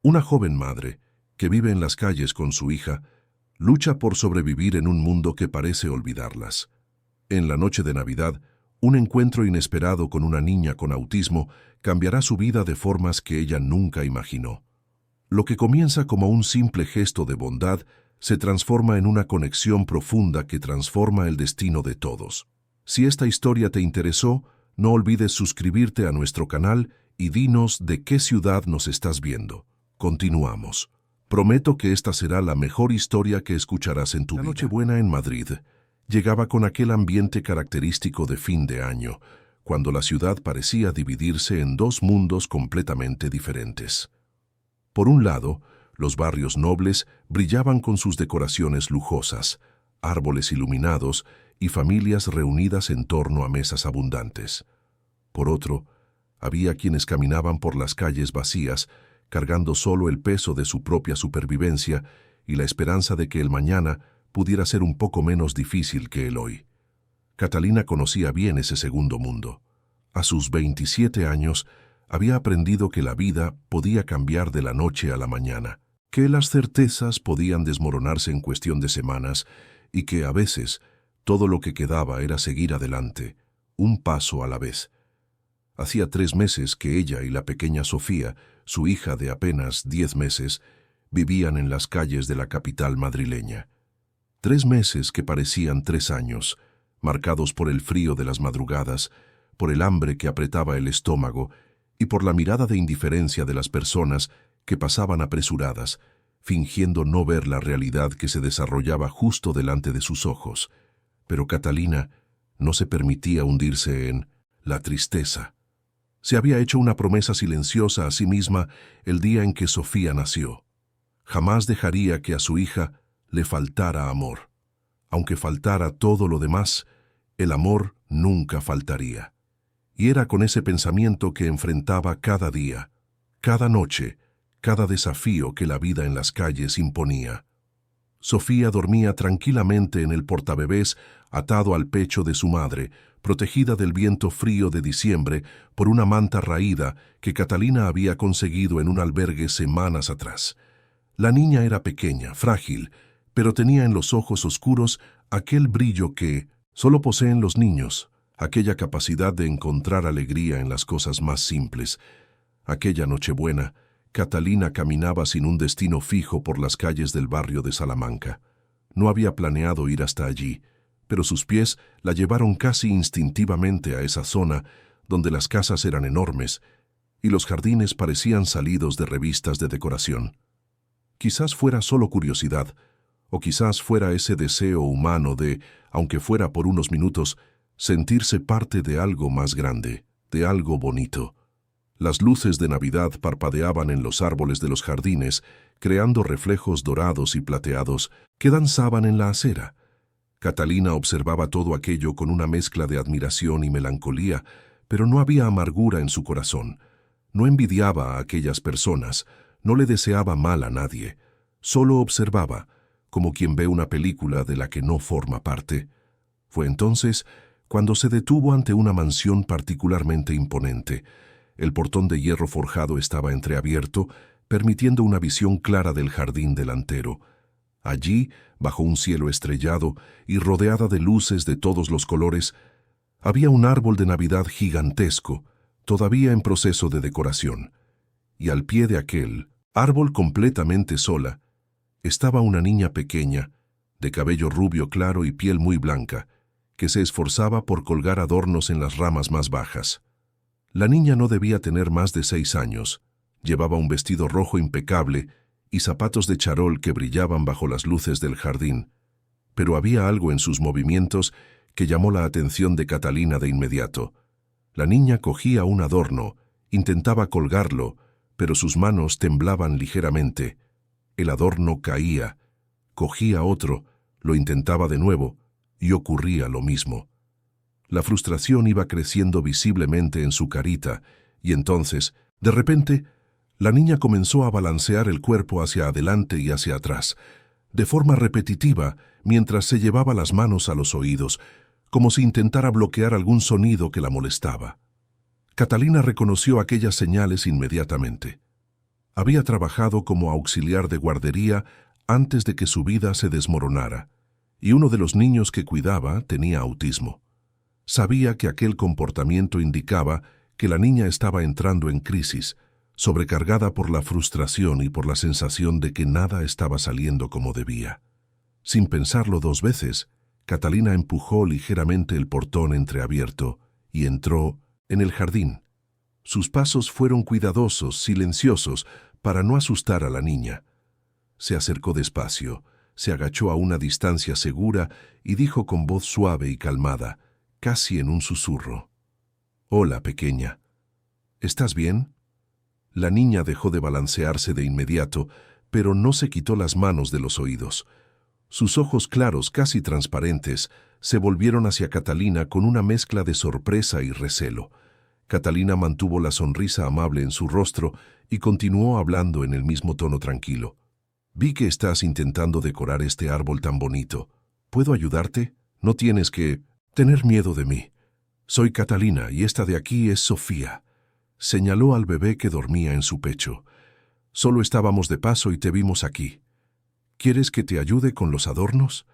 Una joven madre, que vive en las calles con su hija, lucha por sobrevivir en un mundo que parece olvidarlas. En la noche de Navidad, un encuentro inesperado con una niña con autismo cambiará su vida de formas que ella nunca imaginó. Lo que comienza como un simple gesto de bondad se transforma en una conexión profunda que transforma el destino de todos. Si esta historia te interesó, no olvides suscribirte a nuestro canal y dinos de qué ciudad nos estás viendo. Continuamos. Prometo que esta será la mejor historia que escucharás en tu vida. La Nochebuena en Madrid llegaba con aquel ambiente característico de fin de año, cuando la ciudad parecía dividirse en dos mundos completamente diferentes. Por un lado, los barrios nobles brillaban con sus decoraciones lujosas, árboles iluminados y familias reunidas en torno a mesas abundantes. Por otro, había quienes caminaban por las calles vacías, cargando solo el peso de su propia supervivencia y la esperanza de que el mañana pudiera ser un poco menos difícil que el hoy. Catalina conocía bien ese segundo mundo. A sus 27 años, había aprendido que la vida podía cambiar de la noche a la mañana, que las certezas podían desmoronarse en cuestión de semanas y que, a veces, todo lo que quedaba era seguir adelante, un paso a la vez. Hacía 3 meses que ella y la pequeña Sofía, su hija de apenas 10 meses, vivían en las calles de la capital madrileña. 3 meses que parecían 3 años, marcados por el frío de las madrugadas, por el hambre que apretaba el estómago y por la mirada de indiferencia de las personas que pasaban apresuradas, fingiendo no ver la realidad que se desarrollaba justo delante de sus ojos. Pero Catalina no se permitía hundirse en la tristeza. Se había hecho una promesa silenciosa a sí misma el día en que Sofía nació. Jamás dejaría que a su hija le faltara amor. Aunque faltara todo lo demás, el amor nunca faltaría. Y era con ese pensamiento que enfrentaba cada día, cada noche, cada desafío que la vida en las calles imponía. Sofía dormía tranquilamente en el portabebés atado al pecho de su madre, protegida del viento frío de diciembre por una manta raída que Catalina había conseguido en un albergue semanas atrás. La niña era pequeña, frágil, pero tenía en los ojos oscuros aquel brillo que solo poseen los niños, aquella capacidad de encontrar alegría en las cosas más simples. Aquella Nochebuena, Catalina caminaba sin un destino fijo por las calles del barrio de Salamanca. No había planeado ir hasta allí, pero sus pies la llevaron casi instintivamente a esa zona donde las casas eran enormes y los jardines parecían salidos de revistas de decoración. Quizás fuera solo curiosidad, o quizás fuera ese deseo humano de, aunque fuera por unos minutos, sentirse parte de algo más grande, de algo bonito. Las luces de Navidad parpadeaban en los árboles de los jardines, creando reflejos dorados y plateados que danzaban en la acera. Catalina observaba todo aquello con una mezcla de admiración y melancolía, pero no había amargura en su corazón. No envidiaba a aquellas personas, no le deseaba mal a nadie. Solo observaba, como quien ve una película de la que no forma parte. Fue entonces cuando se detuvo ante una mansión particularmente imponente. El portón de hierro forjado estaba entreabierto, permitiendo una visión clara del jardín delantero. Allí, bajo un cielo estrellado y rodeada de luces de todos los colores, había un árbol de Navidad gigantesco, todavía en proceso de decoración. Y al pie de aquel árbol completamente sola, estaba una niña pequeña, de cabello rubio claro y piel muy blanca, que se esforzaba por colgar adornos en las ramas más bajas. La niña no debía tener más de 6 años. Llevaba un vestido rojo impecable y zapatos de charol que brillaban bajo las luces del jardín, pero había algo en sus movimientos que llamó la atención de Catalina de inmediato. La niña cogía un adorno, intentaba colgarlo, pero sus manos temblaban ligeramente. El adorno caía, cogía otro, lo intentaba de nuevo, y ocurría lo mismo. La frustración iba creciendo visiblemente en su carita, y entonces, de repente, la niña comenzó a balancear el cuerpo hacia adelante y hacia atrás, de forma repetitiva, mientras se llevaba las manos a los oídos, como si intentara bloquear algún sonido que la molestaba. Catalina reconoció aquellas señales inmediatamente. Había trabajado como auxiliar de guardería antes de que su vida se desmoronara, y uno de los niños que cuidaba tenía autismo. Sabía que aquel comportamiento indicaba que la niña estaba entrando en crisis, sobrecargada por la frustración y por la sensación de que nada estaba saliendo como debía. Sin pensarlo dos veces, Catalina empujó ligeramente el portón entreabierto y entró en el jardín. Sus pasos fueron cuidadosos, silenciosos, para no asustar a la niña. Se acercó despacio, se agachó a una distancia segura y dijo con voz suave y calmada, casi en un susurro: «Hola, pequeña. ¿Estás bien?» La niña dejó de balancearse de inmediato, pero no se quitó las manos de los oídos. Sus ojos claros, casi transparentes, se volvieron hacia Catalina con una mezcla de sorpresa y recelo. Catalina mantuvo la sonrisa amable en su rostro y continuó hablando en el mismo tono tranquilo. «Vi que estás intentando decorar este árbol tan bonito. ¿Puedo ayudarte? No tienes que tener miedo de mí. Soy Catalina y esta de aquí es Sofía». Señaló al bebé que dormía en su pecho. «Solo estábamos de paso y te vimos aquí. ¿Quieres que te ayude con los adornos?»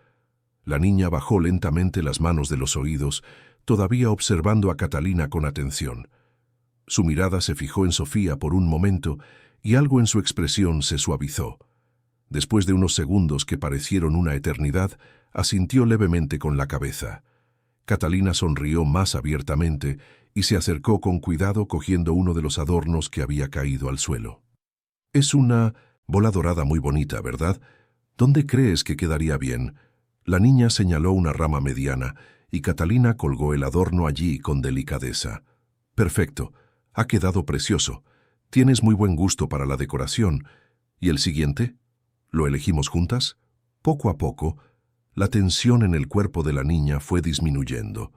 La niña bajó lentamente las manos de los oídos, todavía observando a Catalina con atención. Su mirada se fijó en Sofía por un momento y algo en su expresión se suavizó. Después de unos segundos que parecieron una eternidad, asintió levemente con la cabeza. Catalina sonrió más abiertamente y se acercó con cuidado cogiendo uno de los adornos que había caído al suelo. «Es una bola dorada muy bonita, ¿verdad? ¿Dónde crees que quedaría bien?» La niña señaló una rama mediana y Catalina colgó el adorno allí con delicadeza. «Perfecto. Ha quedado precioso. Tienes muy buen gusto para la decoración. ¿Y el siguiente? ¿Lo elegimos juntas?» Poco a poco, la tensión en el cuerpo de la niña fue disminuyendo.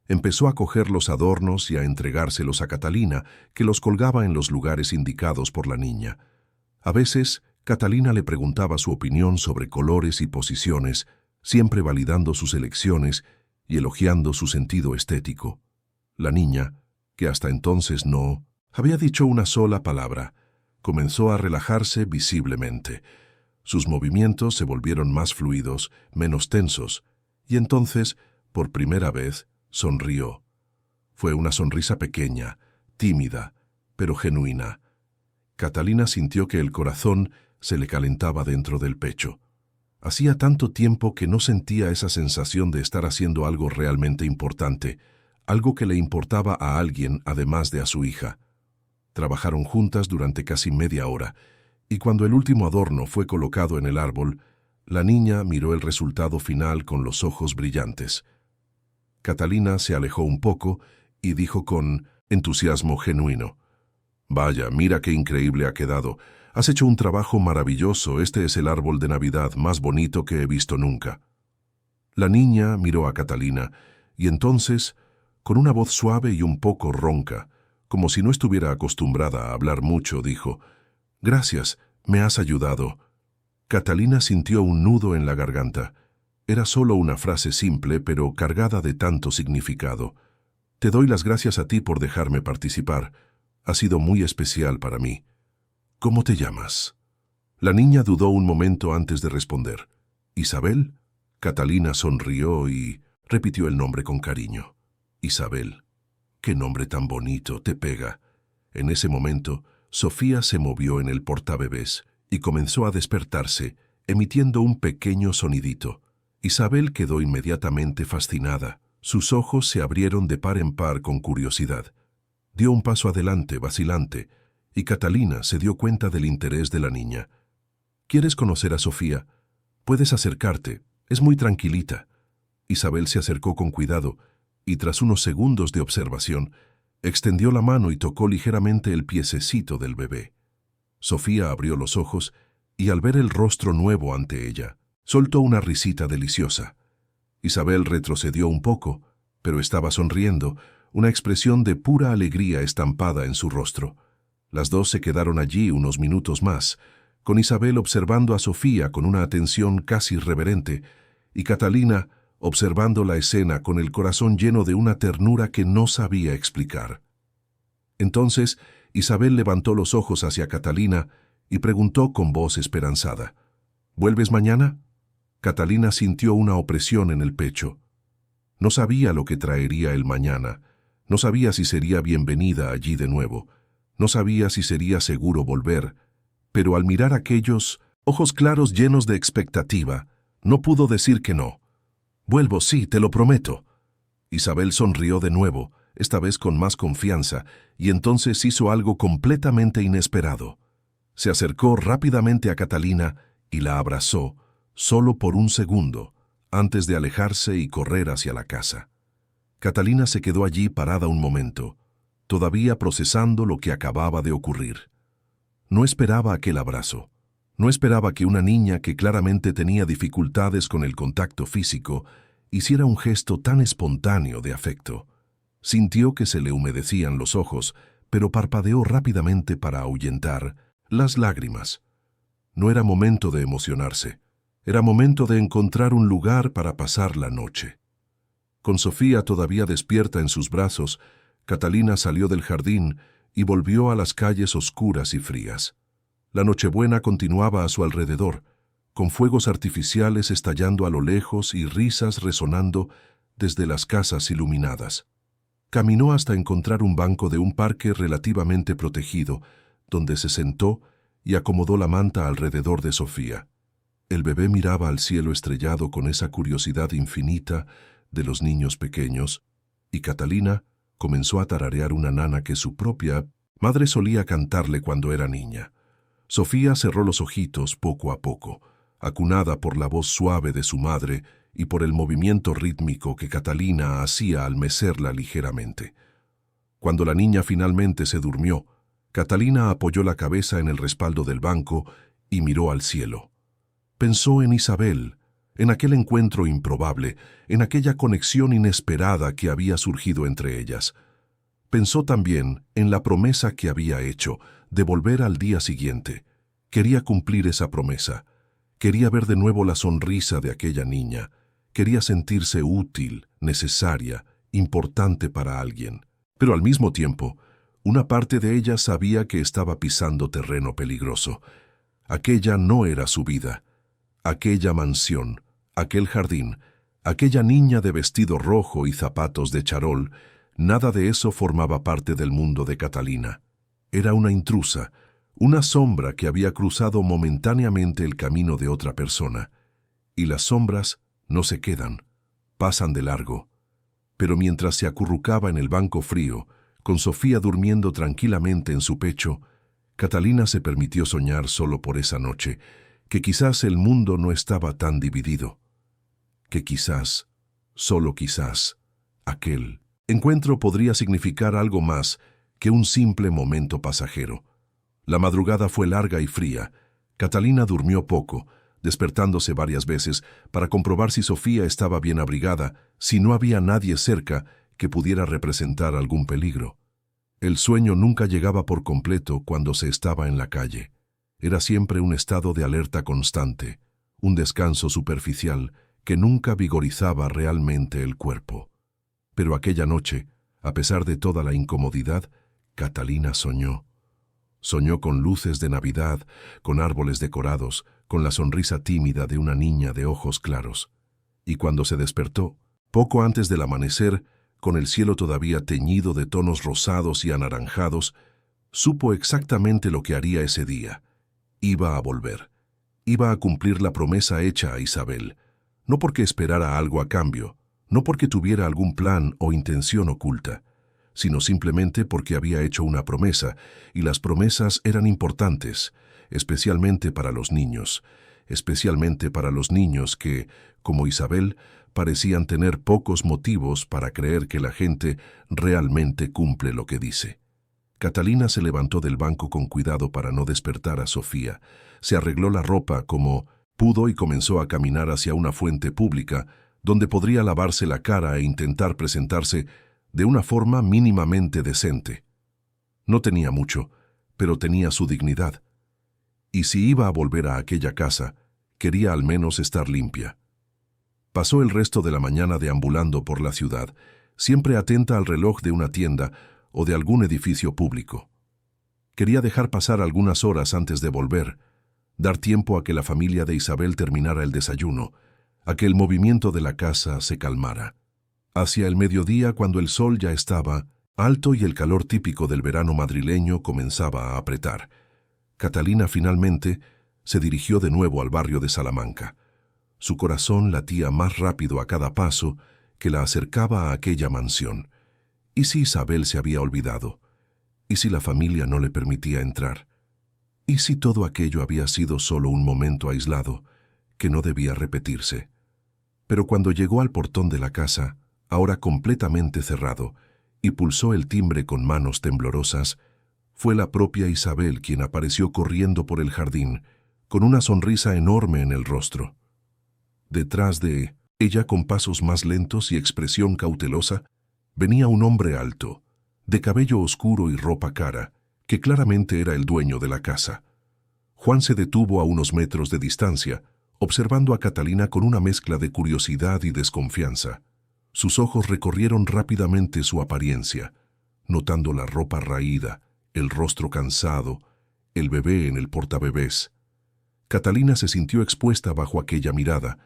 Empezó a coger los adornos y a entregárselos a Catalina, que los colgaba en los lugares indicados por la niña. A veces, Catalina le preguntaba su opinión sobre colores y posiciones, siempre validando sus elecciones y elogiando su sentido estético. La niña, que hasta entonces no había dicho una sola palabra, comenzó a relajarse visiblemente. Sus movimientos se volvieron más fluidos, menos tensos, y entonces, por primera vez, sonrió. Fue una sonrisa pequeña, tímida, pero genuina. Catalina sintió que el corazón se le calentaba dentro del pecho. Hacía tanto tiempo que no sentía esa sensación de estar haciendo algo realmente importante, algo que le importaba a alguien además de a su hija. Trabajaron juntas durante casi media hora, y cuando el último adorno fue colocado en el árbol, la niña miró el resultado final con los ojos brillantes. Catalina se alejó un poco y dijo con entusiasmo genuino: «Vaya, mira qué increíble ha quedado. Has hecho un trabajo maravilloso. Este es el árbol de Navidad más bonito que he visto nunca». La niña miró a Catalina y entonces, con una voz suave y un poco ronca, como si no estuviera acostumbrada a hablar mucho, dijo: «Gracias, me has ayudado». Catalina sintió un nudo en la garganta. Era solo una frase simple, pero cargada de tanto significado. «Te doy las gracias a ti por dejarme participar. Ha sido muy especial para mí. ¿Cómo te llamas?» La niña dudó un momento antes de responder. «¿Isabel?» Catalina sonrió y repitió el nombre con cariño. «Isabel. Qué nombre tan bonito, te pega». En ese momento, Sofía se movió en el portabebés y comenzó a despertarse, emitiendo un pequeño sonidito. Isabel quedó inmediatamente fascinada. Sus ojos se abrieron de par en par con curiosidad. Dio un paso adelante, vacilante, y Catalina se dio cuenta del interés de la niña. «¿Quieres conocer a Sofía? Puedes acercarte, es muy tranquilita». Isabel se acercó con cuidado y tras unos segundos de observación, extendió la mano y tocó ligeramente el piececito del bebé. Sofía abrió los ojos y al ver el rostro nuevo ante ella, soltó una risita deliciosa. Isabel retrocedió un poco, pero estaba sonriendo, una expresión de pura alegría estampada en su rostro. Las dos se quedaron allí unos minutos más, con Isabel observando a Sofía con una atención casi reverente, y Catalina observando la escena con el corazón lleno de una ternura que no sabía explicar. Entonces, Isabel levantó los ojos hacia Catalina y preguntó con voz esperanzada: ¿Vuelves mañana? Catalina sintió una opresión en el pecho. No sabía lo que traería el mañana, no sabía si sería bienvenida allí de nuevo, no sabía si sería seguro volver, pero al mirar aquellos ojos claros llenos de expectativa, no pudo decir que no. Vuelvo, sí, te lo prometo. Isabel sonrió de nuevo, esta vez con más confianza, y entonces hizo algo completamente inesperado. Se acercó rápidamente a Catalina y la abrazó, solo por un segundo, antes de alejarse y correr hacia la casa. Catalina se quedó allí parada un momento, todavía procesando lo que acababa de ocurrir. No esperaba aquel abrazo. No esperaba que una niña que claramente tenía dificultades con el contacto físico hiciera un gesto tan espontáneo de afecto. Sintió que se le humedecían los ojos, pero parpadeó rápidamente para ahuyentar las lágrimas. No era momento de emocionarse. Era momento de encontrar un lugar para pasar la noche. Con Sofía todavía despierta en sus brazos, Catalina salió del jardín y volvió a las calles oscuras y frías. La Nochebuena continuaba a su alrededor, con fuegos artificiales estallando a lo lejos y risas resonando desde las casas iluminadas. Caminó hasta encontrar un banco de un parque relativamente protegido, donde se sentó y acomodó la manta alrededor de Sofía. El bebé miraba al cielo estrellado con esa curiosidad infinita de los niños pequeños, y Catalina comenzó a tararear una nana que su propia madre solía cantarle cuando era niña. Sofía cerró los ojitos poco a poco, acunada por la voz suave de su madre y por el movimiento rítmico que Catalina hacía al mecerla ligeramente. Cuando la niña finalmente se durmió, Catalina apoyó la cabeza en el respaldo del banco y miró al cielo. Pensó en Isabel, en aquel encuentro improbable, en aquella conexión inesperada que había surgido entre ellas. Pensó también en la promesa que había hecho de volver al día siguiente. Quería cumplir esa promesa. Quería ver de nuevo la sonrisa de aquella niña. Quería sentirse útil, necesaria, importante para alguien. Pero al mismo tiempo, una parte de ella sabía que estaba pisando terreno peligroso. Aquella no era su vida. Aquella mansión, aquel jardín, aquella niña de vestido rojo y zapatos de charol, nada de eso formaba parte del mundo de Catalina. Era una intrusa, una sombra que había cruzado momentáneamente el camino de otra persona. Y las sombras no se quedan, pasan de largo. Pero mientras se acurrucaba en el banco frío, con Sofía durmiendo tranquilamente en su pecho, Catalina se permitió soñar solo por esa noche, que quizás el mundo no estaba tan dividido, que quizás, solo quizás, aquel encuentro podría significar algo más que un simple momento pasajero. La madrugada fue larga y fría. Catalina durmió poco, despertándose varias veces para comprobar si Sofía estaba bien abrigada, si no había nadie cerca que pudiera representar algún peligro. El sueño nunca llegaba por completo cuando se estaba en la calle. Era siempre un estado de alerta constante, un descanso superficial que nunca vigorizaba realmente el cuerpo. Pero aquella noche, a pesar de toda la incomodidad, Catalina soñó. Soñó con luces de Navidad, con árboles decorados, con la sonrisa tímida de una niña de ojos claros. Y cuando se despertó, poco antes del amanecer, con el cielo todavía teñido de tonos rosados y anaranjados, supo exactamente lo que haría ese día. Iba a volver. Iba a cumplir la promesa hecha a Isabel, no porque esperara algo a cambio, no porque tuviera algún plan o intención oculta, sino simplemente porque había hecho una promesa, y las promesas eran importantes, especialmente para los niños que, como Isabel, parecían tener pocos motivos para creer que la gente realmente cumple lo que dice. Catalina se levantó del banco con cuidado para no despertar a Sofía, se arregló la ropa como pudo y comenzó a caminar hacia una fuente pública donde podría lavarse la cara e intentar presentarse de una forma mínimamente decente. No tenía mucho, pero tenía su dignidad. Y si iba a volver a aquella casa, quería al menos estar limpia. Pasó el resto de la mañana deambulando por la ciudad, siempre atenta al reloj de una tienda o de algún edificio público. Quería dejar pasar algunas horas antes de volver, dar tiempo a que la familia de Isabel terminara el desayuno, a que el movimiento de la casa se calmara. Hacia el mediodía, cuando el sol ya estaba alto y el calor típico del verano madrileño comenzaba a apretar, Catalina finalmente se dirigió de nuevo al barrio de Salamanca. Su corazón latía más rápido a cada paso que la acercaba a aquella mansión. ¿Y si Isabel se había olvidado? ¿Y si la familia no le permitía entrar? ¿Y si todo aquello había sido solo un momento aislado que no debía repetirse? Pero cuando llegó al portón de la casa, ahora completamente cerrado, y pulsó el timbre con manos temblorosas, fue la propia Isabel quien apareció corriendo por el jardín, con una sonrisa enorme en el rostro. Detrás de ella, con pasos más lentos y expresión cautelosa, venía un hombre alto, de cabello oscuro y ropa cara, que claramente era el dueño de la casa. Juan se detuvo a unos metros de distancia, observando a Catalina con una mezcla de curiosidad y desconfianza. Sus ojos recorrieron rápidamente su apariencia, notando la ropa raída, el rostro cansado, el bebé en el portabebés. Catalina se sintió expuesta bajo aquella mirada,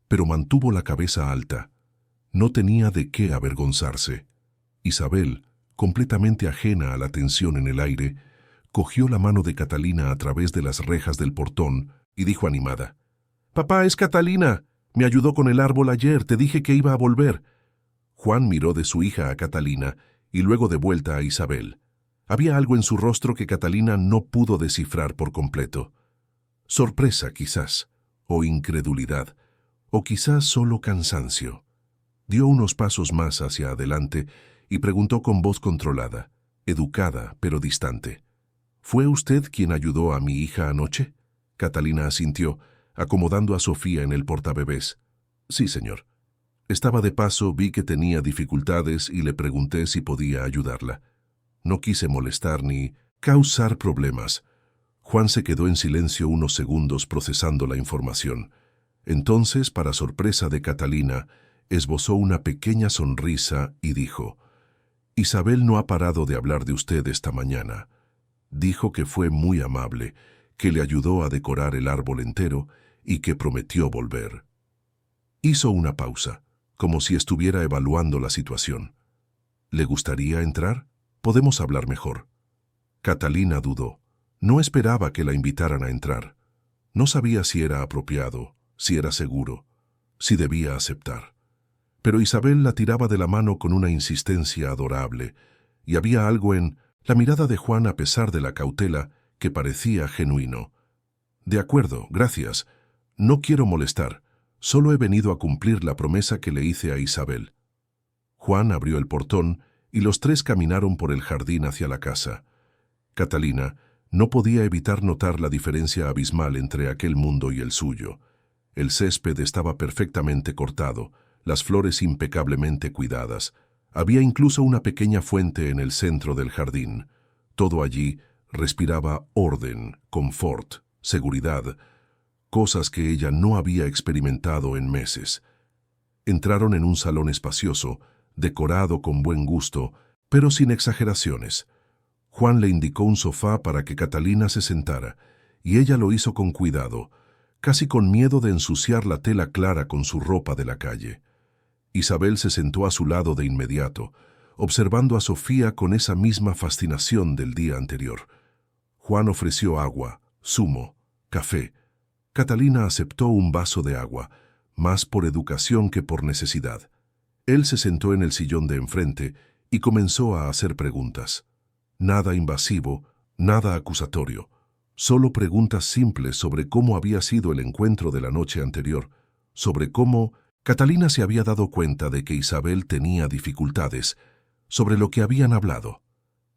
pero mantuvo la cabeza alta. No tenía de qué avergonzarse. Isabel, completamente ajena a la tensión en el aire, cogió la mano de Catalina a través de las rejas del portón y dijo animada: «Papá, es Catalina. Me ayudó con el árbol ayer, te dije que iba a volver». Juan miró de su hija a Catalina y luego de vuelta a Isabel. Había algo en su rostro que Catalina no pudo descifrar por completo. Sorpresa, quizás, o incredulidad, o quizás solo cansancio. Dio unos pasos más hacia adelante y preguntó con voz controlada, educada pero distante: «¿Fue usted quien ayudó a mi hija anoche?». Catalina asintió, acomodando a Sofía en el portabebés. «Sí, señor. Estaba de paso, vi que tenía dificultades y le pregunté si podía ayudarla. No quise molestar ni causar problemas». Juan se quedó en silencio unos segundos procesando la información. Entonces, para sorpresa de Catalina, esbozó una pequeña sonrisa y dijo: «Isabel no ha parado de hablar de usted esta mañana. Dijo que fue muy amable, que le ayudó a decorar el árbol entero y que prometió volver». Hizo una pausa, como si estuviera evaluando la situación. «¿Le gustaría entrar? Podemos hablar mejor». Catalina dudó. No esperaba que la invitaran a entrar. No sabía si era apropiado, si era seguro, si debía aceptar. Pero Isabel la tiraba de la mano con una insistencia adorable, y había algo en la mirada de Juan, a pesar de la cautela, que parecía genuino. «De acuerdo, gracias. No quiero molestar. Solo he venido a cumplir la promesa que le hice a Isabel». Juan abrió el portón y los tres caminaron por el jardín hacia la casa. Catalina no podía evitar notar la diferencia abismal entre aquel mundo y el suyo. El césped estaba perfectamente cortado, las flores impecablemente cuidadas. Había incluso una pequeña fuente en el centro del jardín. Todo allí respiraba orden, confort, seguridad, cosas que ella no había experimentado en meses. Entraron en un salón espacioso, decorado con buen gusto, pero sin exageraciones. Juan le indicó un sofá para que Catalina se sentara, y ella lo hizo con cuidado, casi con miedo de ensuciar la tela clara con su ropa de la calle. Isabel se sentó a su lado de inmediato, observando a Sofía con esa misma fascinación del día anterior. Juan ofreció agua, zumo, café. Catalina aceptó un vaso de agua, más por educación que por necesidad. Él se sentó en el sillón de enfrente y comenzó a hacer preguntas. Nada invasivo, nada acusatorio, solo preguntas simples sobre cómo había sido el encuentro de la noche anterior, sobre cómo Catalina se había dado cuenta de que Isabel tenía dificultades, sobre lo que habían hablado.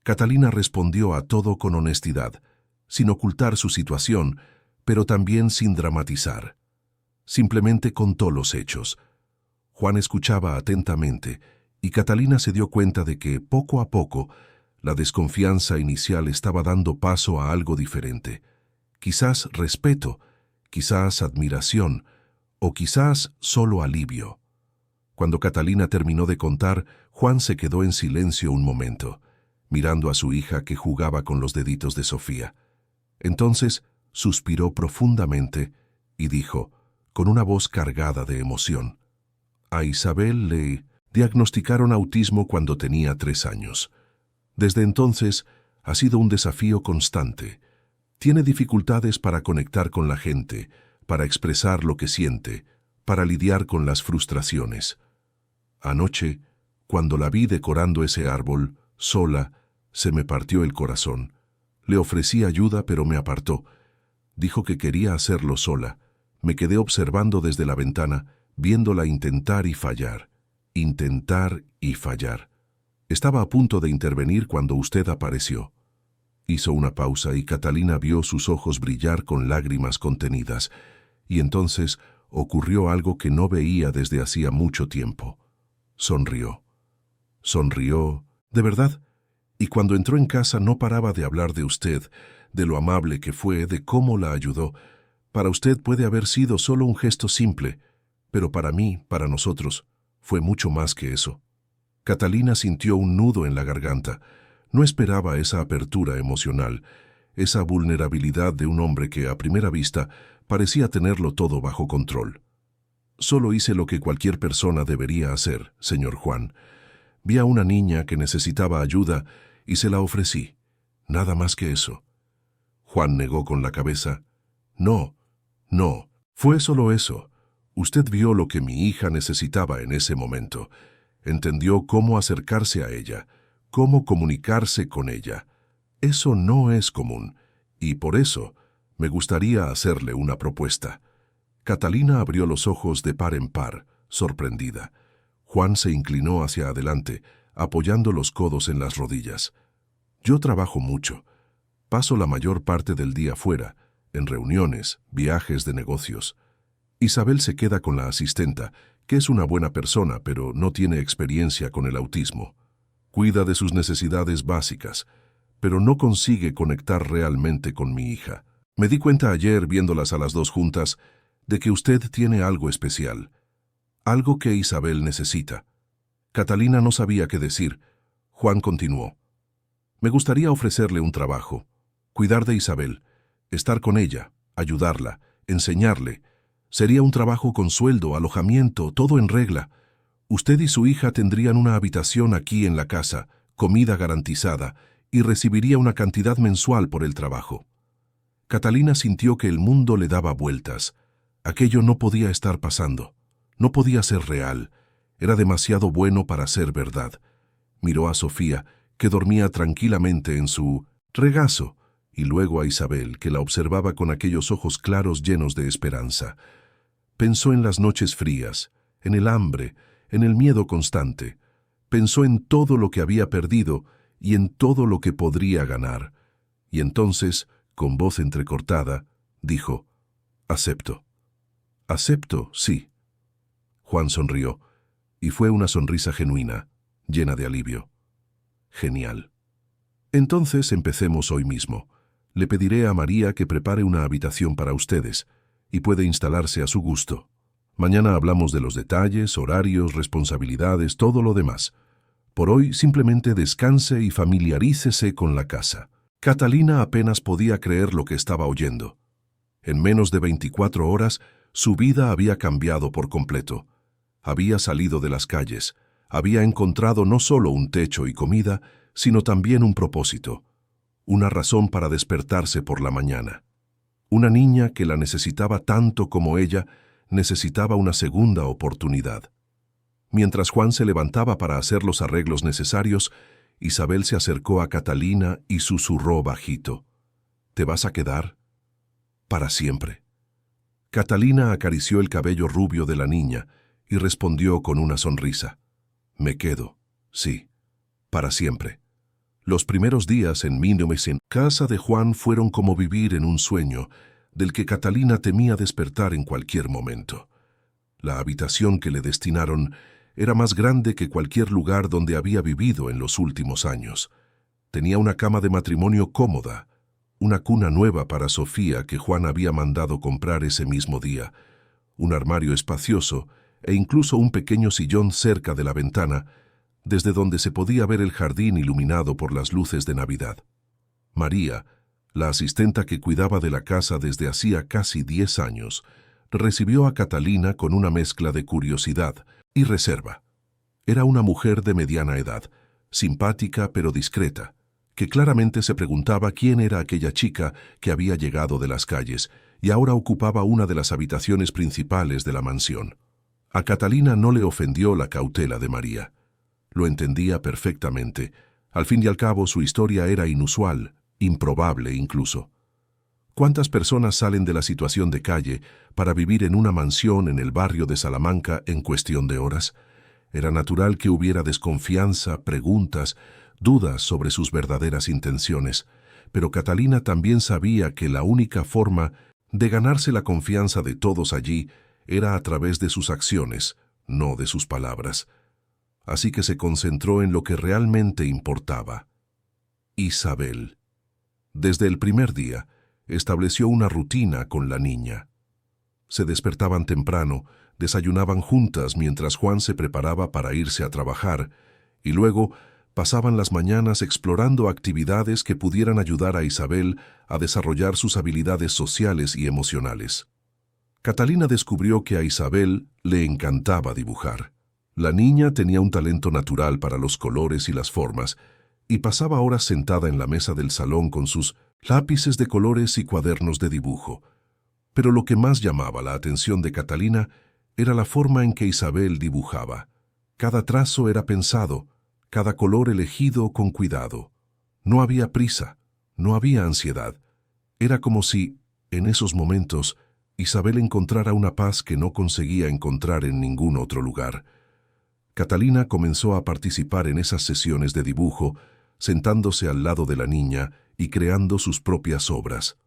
Catalina respondió a todo con honestidad, sin ocultar su situación, pero también sin dramatizar. Simplemente contó los hechos. Juan escuchaba atentamente, y Catalina se dio cuenta de que, poco a poco, la desconfianza inicial estaba dando paso a algo diferente. Quizás respeto, quizás admiración, o quizás solo alivio. Cuando Catalina terminó de contar, Juan se quedó en silencio un momento. mirando a su hija que jugaba con los deditos de Sofía. Entonces suspiró profundamente y dijo, con una voz cargada de emoción: a Isabel le diagnosticaron autismo cuando tenía 3 años. Desde entonces ha sido un desafío constante. Tiene dificultades para conectar con la gente, para expresar lo que siente, para lidiar con las frustraciones. Anoche, cuando la vi decorando ese árbol, sola, se me partió el corazón. Le ofrecí ayuda, pero me apartó. Dijo que quería hacerlo sola. Me quedé observando desde la ventana, viéndola intentar y fallar. Intentar y fallar. Estaba a punto de intervenir cuando usted apareció. Hizo una pausa y Catalina vio sus ojos brillar con lágrimas contenidas. Y entonces ocurrió algo que no veía desde hacía mucho tiempo. Sonrió. Sonrió, de verdad. Y cuando entró en casa no paraba de hablar de usted, de lo amable que fue, de cómo la ayudó. Para usted puede haber sido solo un gesto simple, pero para mí, para nosotros, fue mucho más que eso. Catalina sintió un nudo en la garganta. No esperaba esa apertura emocional, esa vulnerabilidad de un hombre que, a primera vista, parecía tenerlo todo bajo control. Solo hice lo que cualquier persona debería hacer, señor Juan. Vi a una niña que necesitaba ayuda y se la ofrecí. Nada más que eso. Juan negó con la cabeza. No, no, fue solo eso. Usted vio lo que mi hija necesitaba en ese momento. Entendió cómo acercarse a ella, cómo comunicarse con ella. Eso no es común, y por eso me gustaría hacerle una propuesta. Catalina abrió los ojos de par en par, sorprendida. Juan se inclinó hacia adelante, apoyando los codos en las rodillas. Yo trabajo mucho. Paso la mayor parte del día fuera, en reuniones, viajes de negocios. Isabel se queda con la asistenta, que es una buena persona, pero no tiene experiencia con el autismo. Cuida de sus necesidades básicas, pero no consigue conectar realmente con mi hija. Me di cuenta ayer, viéndolas a las dos juntas, de que usted tiene algo especial, algo que Isabel necesita. Catalina no sabía qué decir. Juan continuó. Me gustaría ofrecerle un trabajo, cuidar de Isabel, estar con ella, ayudarla, enseñarle. Sería un trabajo con sueldo, alojamiento, todo en regla. Usted y su hija tendrían una habitación aquí en la casa, comida garantizada, y recibiría una cantidad mensual por el trabajo. Catalina sintió que el mundo le daba vueltas. Aquello no podía estar pasando. No podía ser real. Era demasiado bueno para ser verdad. Miró a Sofía, que dormía tranquilamente en su regazo, y luego a Isabel, que la observaba con aquellos ojos claros llenos de esperanza. Pensó en las noches frías, en el hambre, en el miedo constante. Pensó en todo lo que había perdido y en todo lo que podría ganar. Y entonces, con voz entrecortada, dijo, «Acepto. Acepto, sí». Juan sonrió, y fue una sonrisa genuina, llena de alivio. «Genial. Entonces empecemos hoy mismo. Le pediré a María que prepare una habitación para ustedes, y puede instalarse a su gusto. Mañana hablamos de los detalles, horarios, responsabilidades, todo lo demás. Por hoy simplemente descanse y familiarícese con la casa». Catalina apenas podía creer lo que estaba oyendo. En menos de 24 horas, su vida había cambiado por completo. Había salido de las calles, había encontrado no solo un techo y comida, sino también un propósito, una razón para despertarse por la mañana. Una niña que la necesitaba tanto como ella necesitaba una segunda oportunidad. Mientras Juan se levantaba para hacer los arreglos necesarios, Isabel se acercó a Catalina y susurró bajito, «¿Te vas a quedar?» «Para siempre». Catalina acarició el cabello rubio de la niña y respondió con una sonrisa, «Me quedo, sí, para siempre». Los primeros días en casa de Juan fueron como vivir en un sueño, del que Catalina temía despertar en cualquier momento. La habitación que le destinaron era más grande que cualquier lugar donde había vivido en los últimos años. Tenía una cama de matrimonio cómoda, una cuna nueva para Sofía que Juan había mandado comprar ese mismo día, un armario espacioso e incluso un pequeño sillón cerca de la ventana, desde donde se podía ver el jardín iluminado por las luces de Navidad. María, la asistenta que cuidaba de la casa desde hacía casi 10 años, recibió a Catalina con una mezcla de curiosidad y reserva. Era una mujer de mediana edad, simpática pero discreta, que claramente se preguntaba quién era aquella chica que había llegado de las calles y ahora ocupaba una de las habitaciones principales de la mansión. A Catalina no le ofendió la cautela de María. Lo entendía perfectamente. Al fin y al cabo, su historia era inusual, improbable incluso. ¿Cuántas personas salen de la situación de calle para vivir en una mansión en el barrio de Salamanca en cuestión de horas? Era natural que hubiera desconfianza, preguntas, dudas sobre sus verdaderas intenciones, pero Catalina también sabía que la única forma de ganarse la confianza de todos allí era a través de sus acciones, no de sus palabras. Así que se concentró en lo que realmente importaba. Isabel. Desde el primer día, estableció una rutina con la niña. Se despertaban temprano, desayunaban juntas mientras Juan se preparaba para irse a trabajar, y luego pasaban las mañanas explorando actividades que pudieran ayudar a Isabel a desarrollar sus habilidades sociales y emocionales. Catalina descubrió que a Isabel le encantaba dibujar. La niña tenía un talento natural para los colores y las formas, y pasaba horas sentada en la mesa del salón con sus lápices de colores y cuadernos de dibujo. Pero lo que más llamaba la atención de Catalina era la forma en que Isabel dibujaba. Cada trazo era pensado, cada color elegido con cuidado. No había prisa, no había ansiedad. Era como si, en esos momentos, Isabel encontrara una paz que no conseguía encontrar en ningún otro lugar. Catalina comenzó a participar en esas sesiones de dibujo, sentándose al lado de la niña y creando sus propias obras.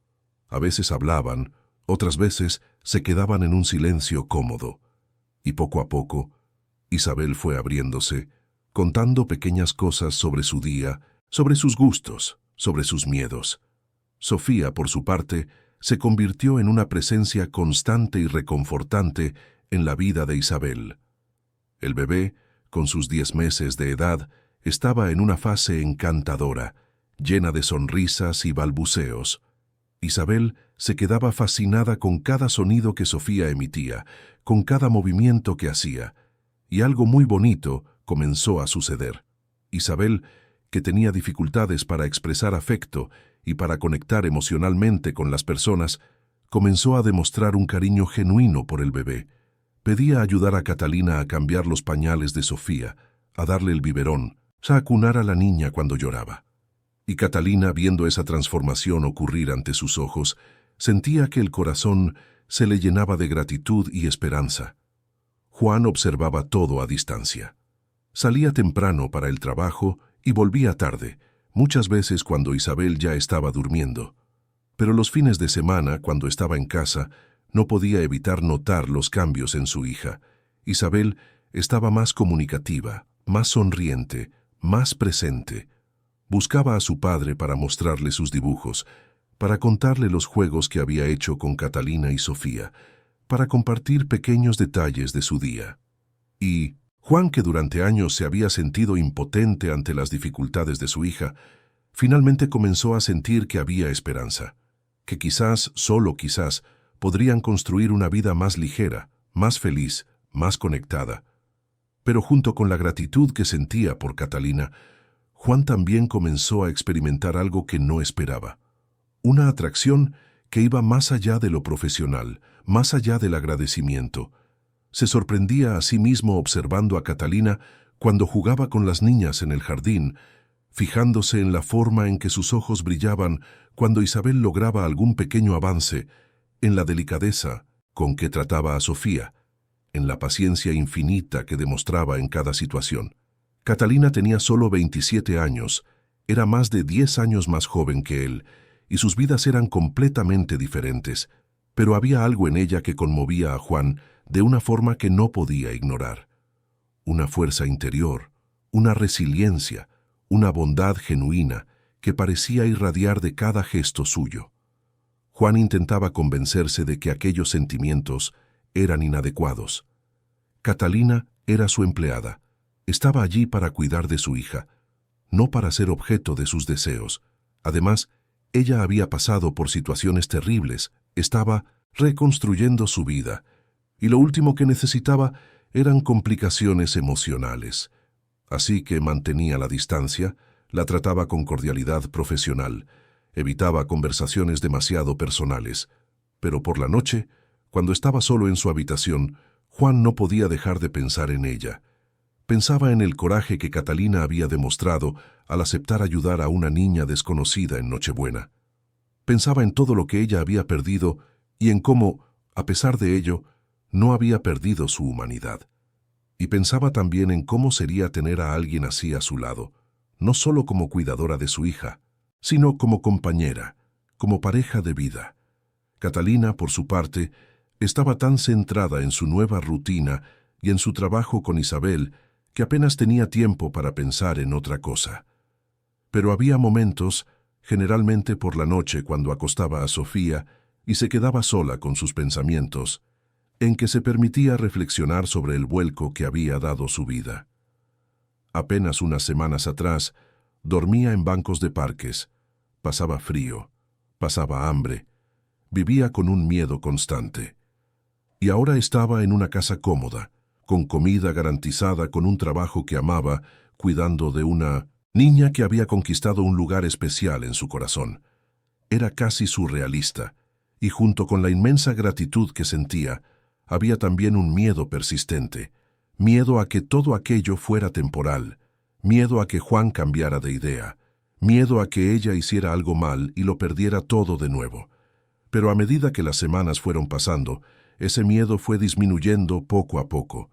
A veces hablaban, otras veces se quedaban en un silencio cómodo. Y poco a poco, Isabel fue abriéndose, contando pequeñas cosas sobre su día, sobre sus gustos, sobre sus miedos. Sofía, por su parte, se convirtió en una presencia constante y reconfortante en la vida de Isabel. El bebé, con sus 10 meses de edad, estaba en una fase encantadora, llena de sonrisas y balbuceos. Isabel se quedaba fascinada con cada sonido que Sofía emitía, con cada movimiento que hacía, y algo muy bonito comenzó a suceder. Isabel, que tenía dificultades para expresar afecto y para conectar emocionalmente con las personas, comenzó a demostrar un cariño genuino por el bebé. Pedía ayudar a Catalina a cambiar los pañales de Sofía, a darle el biberón, a acunar a la niña cuando lloraba. Y Catalina, viendo esa transformación ocurrir ante sus ojos, sentía que el corazón se le llenaba de gratitud y esperanza. Juan observaba todo a distancia. Salía temprano para el trabajo y volvía tarde, muchas veces cuando Isabel ya estaba durmiendo. Pero los fines de semana, cuando estaba en casa, no podía evitar notar los cambios en su hija. Isabel estaba más comunicativa, más sonriente, más presente. Buscaba a su padre para mostrarle sus dibujos, para contarle los juegos que había hecho con Catalina y Sofía, para compartir pequeños detalles de su día. Y Juan, que durante años se había sentido impotente ante las dificultades de su hija, finalmente comenzó a sentir que había esperanza, que quizás, solo quizás, podrían construir una vida más ligera, más feliz, más conectada. Pero junto con la gratitud que sentía por Catalina, Juan también comenzó a experimentar algo que no esperaba. Una atracción que iba más allá de lo profesional, más allá del agradecimiento. Se sorprendía a sí mismo observando a Catalina cuando jugaba con las niñas en el jardín, fijándose en la forma en que sus ojos brillaban cuando Isabel lograba algún pequeño avance, en la delicadeza con que trataba a Sofía, en la paciencia infinita que demostraba en cada situación. Catalina tenía solo 27 años, era más de 10 años más joven que él, y sus vidas eran completamente diferentes, pero había algo en ella que conmovía a Juan de una forma que no podía ignorar. Una fuerza interior, una resiliencia, una bondad genuina que parecía irradiar de cada gesto suyo. Juan intentaba convencerse de que aquellos sentimientos eran inadecuados. Catalina era su empleada, Estaba allí para cuidar de su hija, no para ser objeto de sus deseos. Además, ella había pasado por situaciones terribles, estaba reconstruyendo su vida, y lo último que necesitaba eran complicaciones emocionales. Así que mantenía la distancia, la trataba con cordialidad profesional, evitaba conversaciones demasiado personales. Pero por la noche, cuando estaba solo en su habitación, Juan no podía dejar de pensar en ella. Pensaba en el coraje que Catalina había demostrado al aceptar ayudar a una niña desconocida en Nochebuena. Pensaba en todo lo que ella había perdido y en cómo, a pesar de ello, no había perdido su humanidad. Y pensaba también en cómo sería tener a alguien así a su lado, no solo como cuidadora de su hija, sino como compañera, como pareja de vida. Catalina, por su parte, estaba tan centrada en su nueva rutina y en su trabajo con Isabel que apenas tenía tiempo para pensar en otra cosa. Pero había momentos, generalmente por la noche cuando acostaba a Sofía y se quedaba sola con sus pensamientos, en que se permitía reflexionar sobre el vuelco que había dado su vida. Apenas unas semanas atrás, dormía en bancos de parques, pasaba frío, pasaba hambre, vivía con un miedo constante. Y ahora estaba en una casa cómoda, con comida garantizada, con un trabajo que amaba, cuidando de una niña que había conquistado un lugar especial en su corazón. Era casi surrealista, y junto con la inmensa gratitud que sentía, había también un miedo persistente, miedo a que todo aquello fuera temporal, miedo a que Juan cambiara de idea, miedo a que ella hiciera algo mal y lo perdiera todo de nuevo. Pero a medida que las semanas fueron pasando, ese miedo fue disminuyendo poco a poco.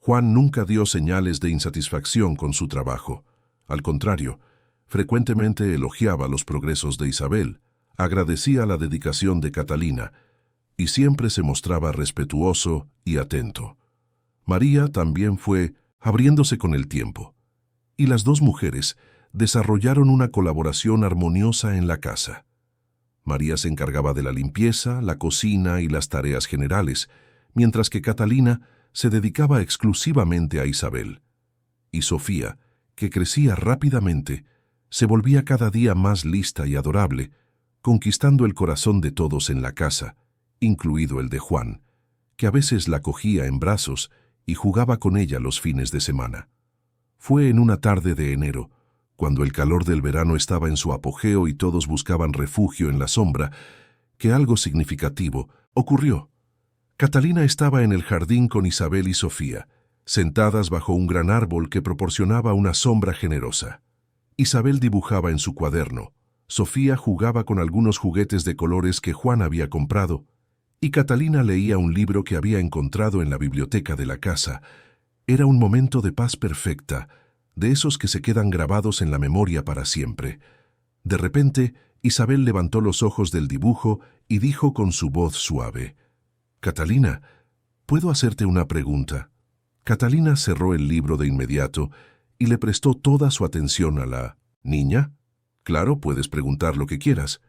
Juan nunca dio señales de insatisfacción con su trabajo. Al contrario, frecuentemente elogiaba los progresos de Isabel, agradecía la dedicación de Catalina y siempre se mostraba respetuoso y atento. María también fue abriéndose con el tiempo, y las dos mujeres desarrollaron una colaboración armoniosa en la casa. María se encargaba de la limpieza, la cocina y las tareas generales, mientras que Catalina se dedicaba exclusivamente a Isabel. Y Sofía, que crecía rápidamente, se volvía cada día más lista y adorable, conquistando el corazón de todos en la casa, incluido el de Juan, que a veces la cogía en brazos y jugaba con ella los fines de semana. Fue en una tarde de enero, cuando el calor del verano estaba en su apogeo y todos buscaban refugio en la sombra, que algo significativo ocurrió. Catalina estaba en el jardín con Isabel y Sofía, sentadas bajo un gran árbol que proporcionaba una sombra generosa. Isabel dibujaba en su cuaderno, Sofía jugaba con algunos juguetes de colores que Juan había comprado, y Catalina leía un libro que había encontrado en la biblioteca de la casa. Era un momento de paz perfecta, de esos que se quedan grabados en la memoria para siempre. De repente, Isabel levantó los ojos del dibujo y dijo con su voz suave: «Catalina, ¿puedo hacerte una pregunta?». Catalina cerró el libro de inmediato y le prestó toda su atención a la niña. «Claro, puedes preguntar lo que quieras».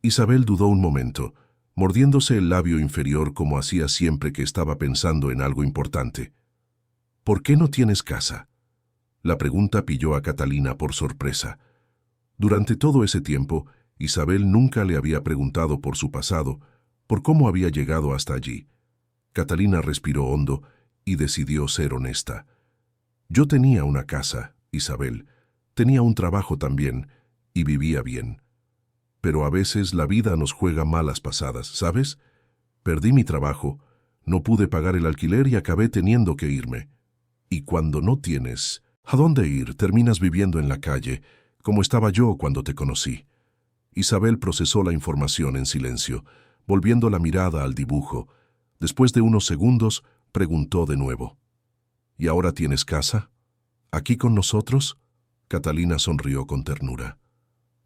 Isabel dudó un momento, mordiéndose el labio inferior como hacía siempre que estaba pensando en algo importante. «¿Por qué no tienes casa?». La pregunta pilló a Catalina por sorpresa. Durante todo ese tiempo, Isabel nunca le había preguntado por su pasado, por cómo había llegado hasta allí. Catalina respiró hondo y decidió ser honesta. «Yo tenía una casa, Isabel, tenía un trabajo también, y vivía bien. Pero a veces la vida nos juega malas pasadas, ¿sabes? Perdí mi trabajo, no pude pagar el alquiler y acabé teniendo que irme. Y cuando no tienes a dónde ir, terminas viviendo en la calle, como estaba yo cuando te conocí». Isabel procesó la información en silencio, volviendo la mirada al dibujo. Después de unos segundos, preguntó de nuevo: «¿Y ahora tienes casa? ¿Aquí con nosotros?». Catalina sonrió con ternura.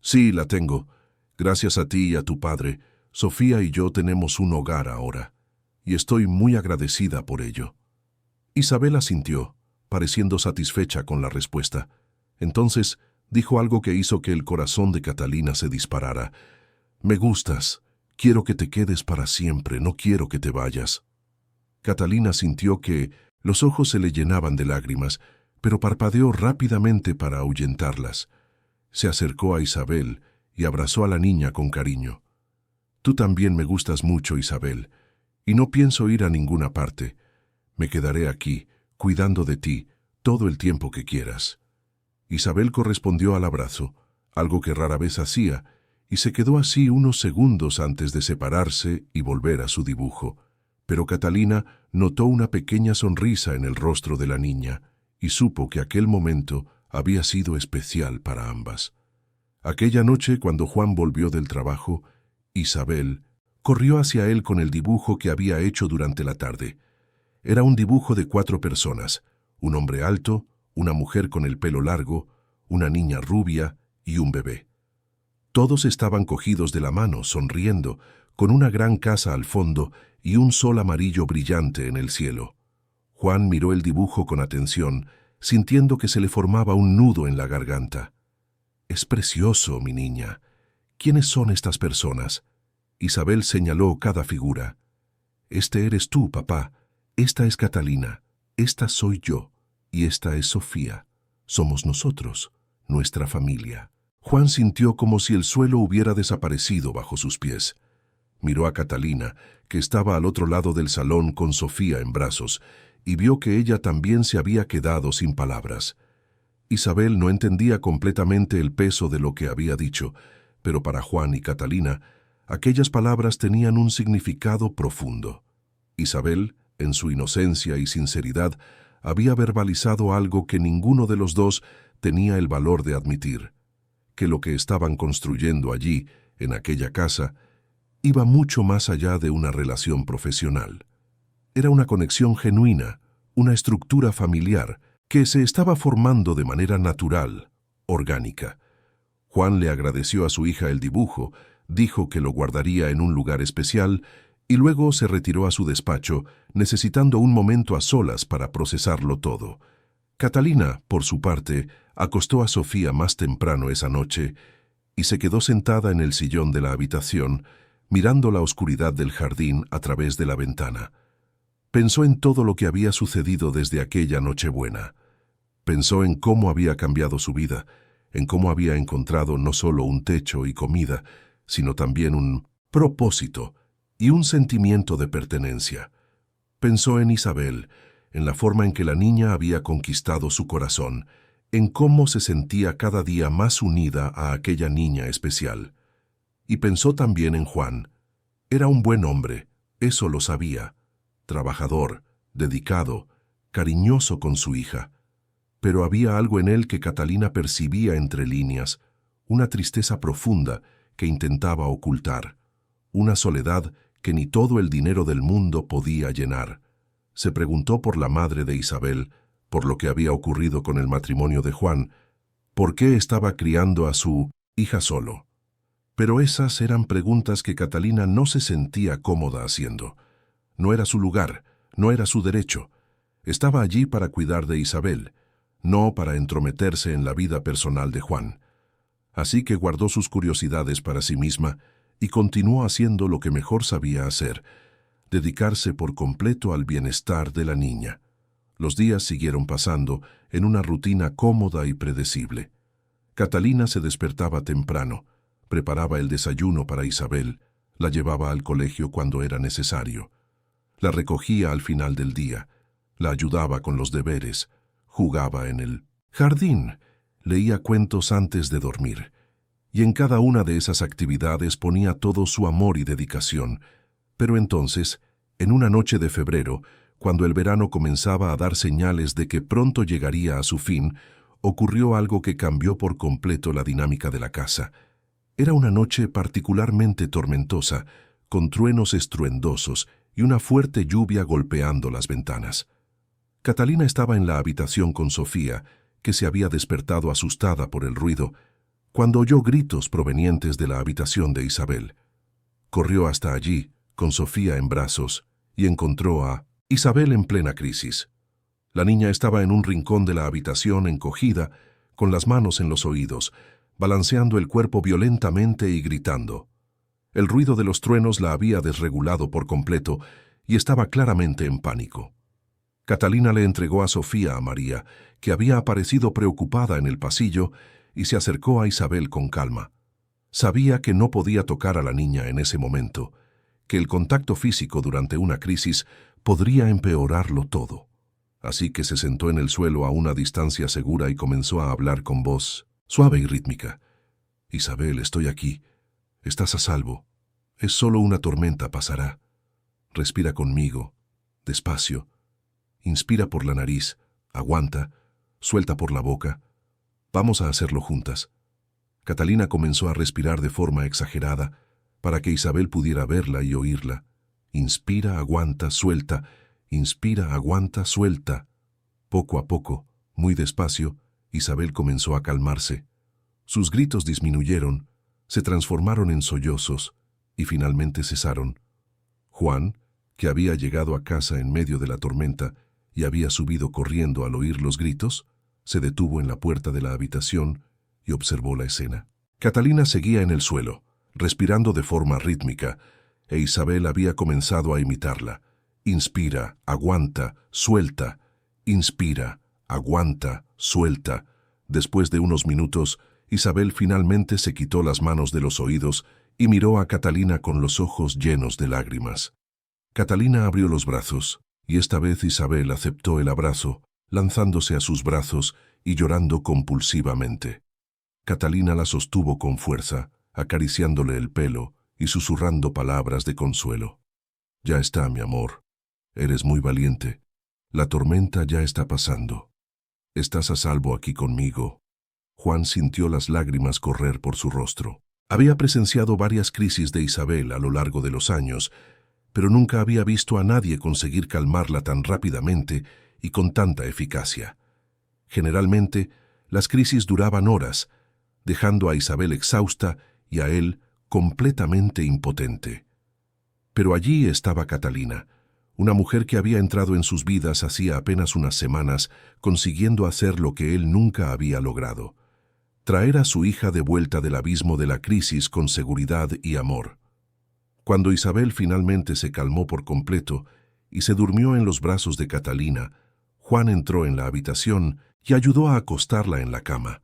«Sí, la tengo. Gracias a ti y a tu padre, Sofía y yo tenemos un hogar ahora, y estoy muy agradecida por ello». Isabel asintió, pareciendo satisfecha con la respuesta. Entonces dijo algo que hizo que el corazón de Catalina se disparara. «Me gustas. Quiero que te quedes para siempre, no quiero que te vayas». Catalina sintió que los ojos se le llenaban de lágrimas, pero parpadeó rápidamente para ahuyentarlas. Se acercó a Isabel y abrazó a la niña con cariño. «Tú también me gustas mucho, Isabel, y no pienso ir a ninguna parte. Me quedaré aquí, cuidando de ti, todo el tiempo que quieras». Isabel correspondió al abrazo, algo que rara vez hacía, y se quedó así unos segundos antes de separarse y volver a su dibujo. Pero Catalina notó una pequeña sonrisa en el rostro de la niña y supo que aquel momento había sido especial para ambas. Aquella noche, cuando Juan volvió del trabajo, Isabel corrió hacia él con el dibujo que había hecho durante la tarde. Era un dibujo de 4 personas, un hombre alto, una mujer con el pelo largo, una niña rubia y un bebé. Todos estaban cogidos de la mano, sonriendo, con una gran casa al fondo y un sol amarillo brillante en el cielo. Juan miró el dibujo con atención, sintiendo que se le formaba un nudo en la garganta. «Es precioso, mi niña. ¿Quiénes son estas personas?» Isabel señaló cada figura. «Este eres tú, papá. Esta es Catalina. Esta soy yo. Y esta es Sofía. Somos nosotros, nuestra familia». Juan sintió como si el suelo hubiera desaparecido bajo sus pies. Miró a Catalina, que estaba al otro lado del salón con Sofía en brazos, y vio que ella también se había quedado sin palabras. Isabel no entendía completamente el peso de lo que había dicho, pero para Juan y Catalina, aquellas palabras tenían un significado profundo. Isabel, en su inocencia y sinceridad, había verbalizado algo que ninguno de los dos tenía el valor de admitir, que lo que estaban construyendo allí, en aquella casa, iba mucho más allá de una relación profesional. Era una conexión genuina, una estructura familiar, que se estaba formando de manera natural, orgánica. Juan le agradeció a su hija el dibujo, dijo que lo guardaría en un lugar especial y luego se retiró a su despacho, necesitando un momento a solas para procesarlo todo. Catalina, por su parte, acostó a Sofía más temprano esa noche y se quedó sentada en el sillón de la habitación, mirando la oscuridad del jardín a través de la ventana. Pensó en todo lo que había sucedido desde aquella Nochebuena. Pensó en cómo había cambiado su vida, en cómo había encontrado no solo un techo y comida, sino también un propósito y un sentimiento de pertenencia. Pensó en Isabel, en la forma en que la niña había conquistado su corazón, en cómo se sentía cada día más unida a aquella niña especial. Y pensó también en Juan. Era un buen hombre, eso lo sabía, trabajador, dedicado, cariñoso con su hija. Pero había algo en él que Catalina percibía entre líneas, una tristeza profunda que intentaba ocultar, una soledad que ni todo el dinero del mundo podía llenar. Se preguntó por la madre de Isabel, por lo que había ocurrido con el matrimonio de Juan, por qué estaba criando a su hija solo. Pero esas eran preguntas que Catalina no se sentía cómoda haciendo. No era su lugar, no era su derecho. Estaba allí para cuidar de Isabel, no para entrometerse en la vida personal de Juan. Así que guardó sus curiosidades para sí misma y continuó haciendo lo que mejor sabía hacer, dedicarse por completo al bienestar de la niña. Los días siguieron pasando en una rutina cómoda y predecible. Catalina se despertaba temprano, preparaba el desayuno para Isabel, la llevaba al colegio cuando era necesario, la recogía al final del día, la ayudaba con los deberes, jugaba en el jardín, leía cuentos antes de dormir, y en cada una de esas actividades ponía todo su amor y dedicación. Pero entonces, en una noche de febrero, cuando el verano comenzaba a dar señales de que pronto llegaría a su fin, ocurrió algo que cambió por completo la dinámica de la casa. Era una noche particularmente tormentosa, con truenos estruendosos y una fuerte lluvia golpeando las ventanas. Catalina estaba en la habitación con Sofía, que se había despertado asustada por el ruido, cuando oyó gritos provenientes de la habitación de Isabel. Corrió hasta allí, con Sofía en brazos, y encontró a Isabel en plena crisis. La niña estaba en un rincón de la habitación encogida, con las manos en los oídos, balanceando el cuerpo violentamente y gritando. El ruido de los truenos la había desregulado por completo y estaba claramente en pánico. Catalina le entregó a Sofía a María, que había aparecido preocupada en el pasillo, y se acercó a Isabel con calma. Sabía que no podía tocar a la niña en ese momento, que el contacto físico durante una crisis podría empeorarlo todo. Así que se sentó en el suelo a una distancia segura y comenzó a hablar con voz suave y rítmica. «Isabel, estoy aquí. Estás a salvo. Es solo una tormenta, pasará. Respira conmigo, despacio. Inspira por la nariz, aguanta, suelta por la boca. Vamos a hacerlo juntas». Catalina comenzó a respirar de forma exagerada para que Isabel pudiera verla y oírla. Inspira, aguanta, suelta. Inspira, aguanta, suelta. Poco a poco, muy despacio, Isabel comenzó a calmarse. Sus gritos disminuyeron, se transformaron en sollozos y finalmente cesaron. Juan, que había llegado a casa en medio de la tormenta y había subido corriendo al oír los gritos, se detuvo en la puerta de la habitación y observó la escena. Catalina seguía en el suelo, respirando de forma rítmica, e Isabel había comenzado a imitarla. Inspira, aguanta, suelta. Inspira, aguanta, suelta. Después de unos minutos, Isabel finalmente se quitó las manos de los oídos y miró a Catalina con los ojos llenos de lágrimas. Catalina abrió los brazos, y esta vez Isabel aceptó el abrazo, lanzándose a sus brazos y llorando compulsivamente. Catalina la sostuvo con fuerza, acariciándole el pelo y susurrando palabras de consuelo. «Ya está, mi amor. Eres muy valiente. La tormenta ya está pasando. Estás a salvo aquí conmigo». Juan sintió las lágrimas correr por su rostro. Había presenciado varias crisis de Isabel a lo largo de los años, pero nunca había visto a nadie conseguir calmarla tan rápidamente y con tanta eficacia. Generalmente, las crisis duraban horas, dejando a Isabel exhausta y a él completamente impotente. Pero allí estaba Catalina, una mujer que había entrado en sus vidas hacía apenas unas semanas, consiguiendo hacer lo que él nunca había logrado: traer a su hija de vuelta del abismo de la crisis con seguridad y amor. Cuando Isabel finalmente se calmó por completo y se durmió en los brazos de Catalina, Juan entró en la habitación y ayudó a acostarla en la cama.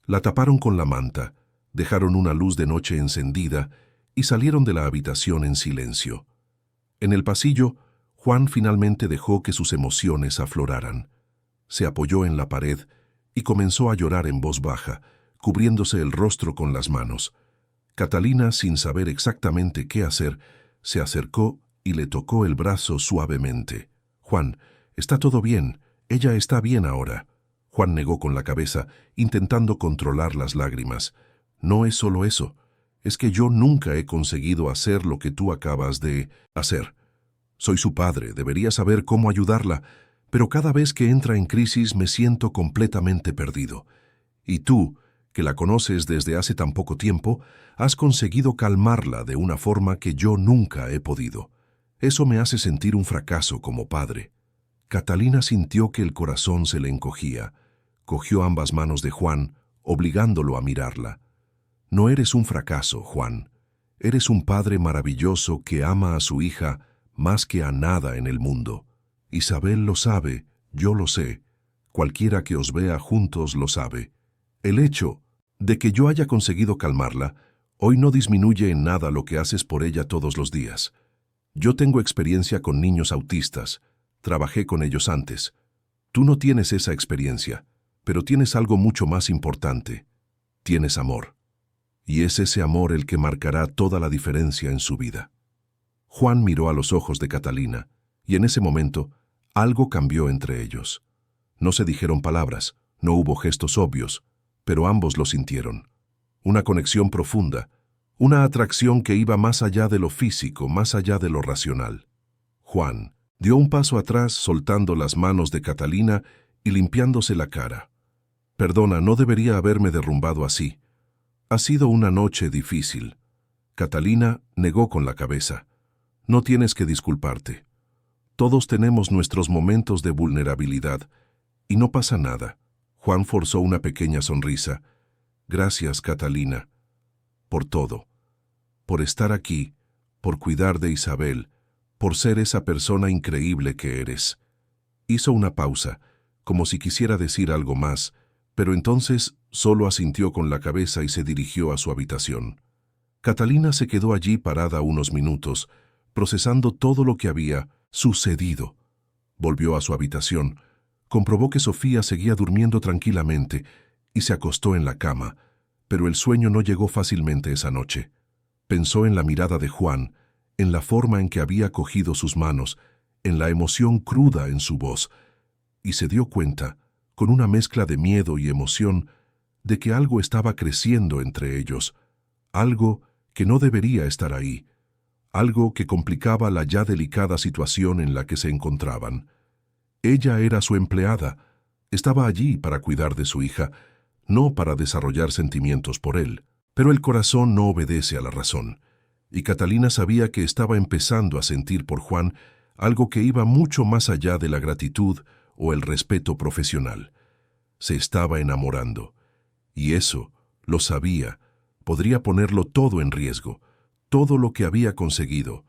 La taparon con la manta, dejaron una luz de noche encendida y salieron de la habitación en silencio. En el pasillo, Juan finalmente dejó que sus emociones afloraran. Se apoyó en la pared y comenzó a llorar en voz baja, cubriéndose el rostro con las manos. Catalina, sin saber exactamente qué hacer, se acercó y le tocó el brazo suavemente. «Juan, está todo bien. Ella está bien ahora». Juan negó con la cabeza, intentando controlar las lágrimas. «No es solo eso. Es que yo nunca he conseguido hacer lo que tú acabas de hacer. Soy su padre, debería saber cómo ayudarla, pero cada vez que entra en crisis me siento completamente perdido. Y tú, que la conoces desde hace tan poco tiempo, has conseguido calmarla de una forma que yo nunca he podido. Eso me hace sentir un fracaso como padre». Catalina sintió que el corazón se le encogía. Cogió ambas manos de Juan, obligándolo a mirarla. «No eres un fracaso, Juan. Eres un padre maravilloso que ama a su hija más que a nada en el mundo. Isabel lo sabe, yo lo sé. Cualquiera que os vea juntos lo sabe. El hecho de que yo haya conseguido calmarla hoy no disminuye en nada lo que haces por ella todos los días. Yo tengo experiencia con niños autistas. Trabajé con ellos antes. Tú no tienes esa experiencia, pero tienes algo mucho más importante. Tienes amor. Y es ese amor el que marcará toda la diferencia en su vida». Juan miró a los ojos de Catalina, y en ese momento algo cambió entre ellos. No se dijeron palabras, no hubo gestos obvios, pero ambos lo sintieron. Una conexión profunda, una atracción que iba más allá de lo físico, más allá de lo racional. Juan dio un paso atrás, soltando las manos de Catalina y limpiándose la cara. «Perdona, no debería haberme derrumbado así. Ha sido una noche difícil». Catalina negó con la cabeza. «No tienes que disculparte. Todos tenemos nuestros momentos de vulnerabilidad, y no pasa nada». Juan forzó una pequeña sonrisa. «Gracias, Catalina, por todo. Por estar aquí, por cuidar de Isabel, por ser esa persona increíble que eres. Hizo una pausa, como si quisiera decir algo más, pero entonces solo asintió con la cabeza y se dirigió a su habitación. Catalina se quedó allí parada unos minutos, procesando todo lo que había sucedido. Volvió a su habitación, comprobó que Sofía seguía durmiendo tranquilamente y se acostó en la cama, pero el sueño no llegó fácilmente esa noche. Pensó en la mirada de Juan, en la forma en que había cogido sus manos, en la emoción cruda en su voz, y se dio cuenta, con una mezcla de miedo y emoción, de que algo estaba creciendo entre ellos, algo que no debería estar ahí, algo que complicaba la ya delicada situación en la que se encontraban. Ella era su empleada, estaba allí para cuidar de su hija, no para desarrollar sentimientos por él. Pero el corazón no obedece a la razón, y Catalina sabía que estaba empezando a sentir por Juan algo que iba mucho más allá de la gratitud o el respeto profesional. Se estaba enamorando, y eso, lo sabía, podría ponerlo todo en riesgo, todo lo que había conseguido,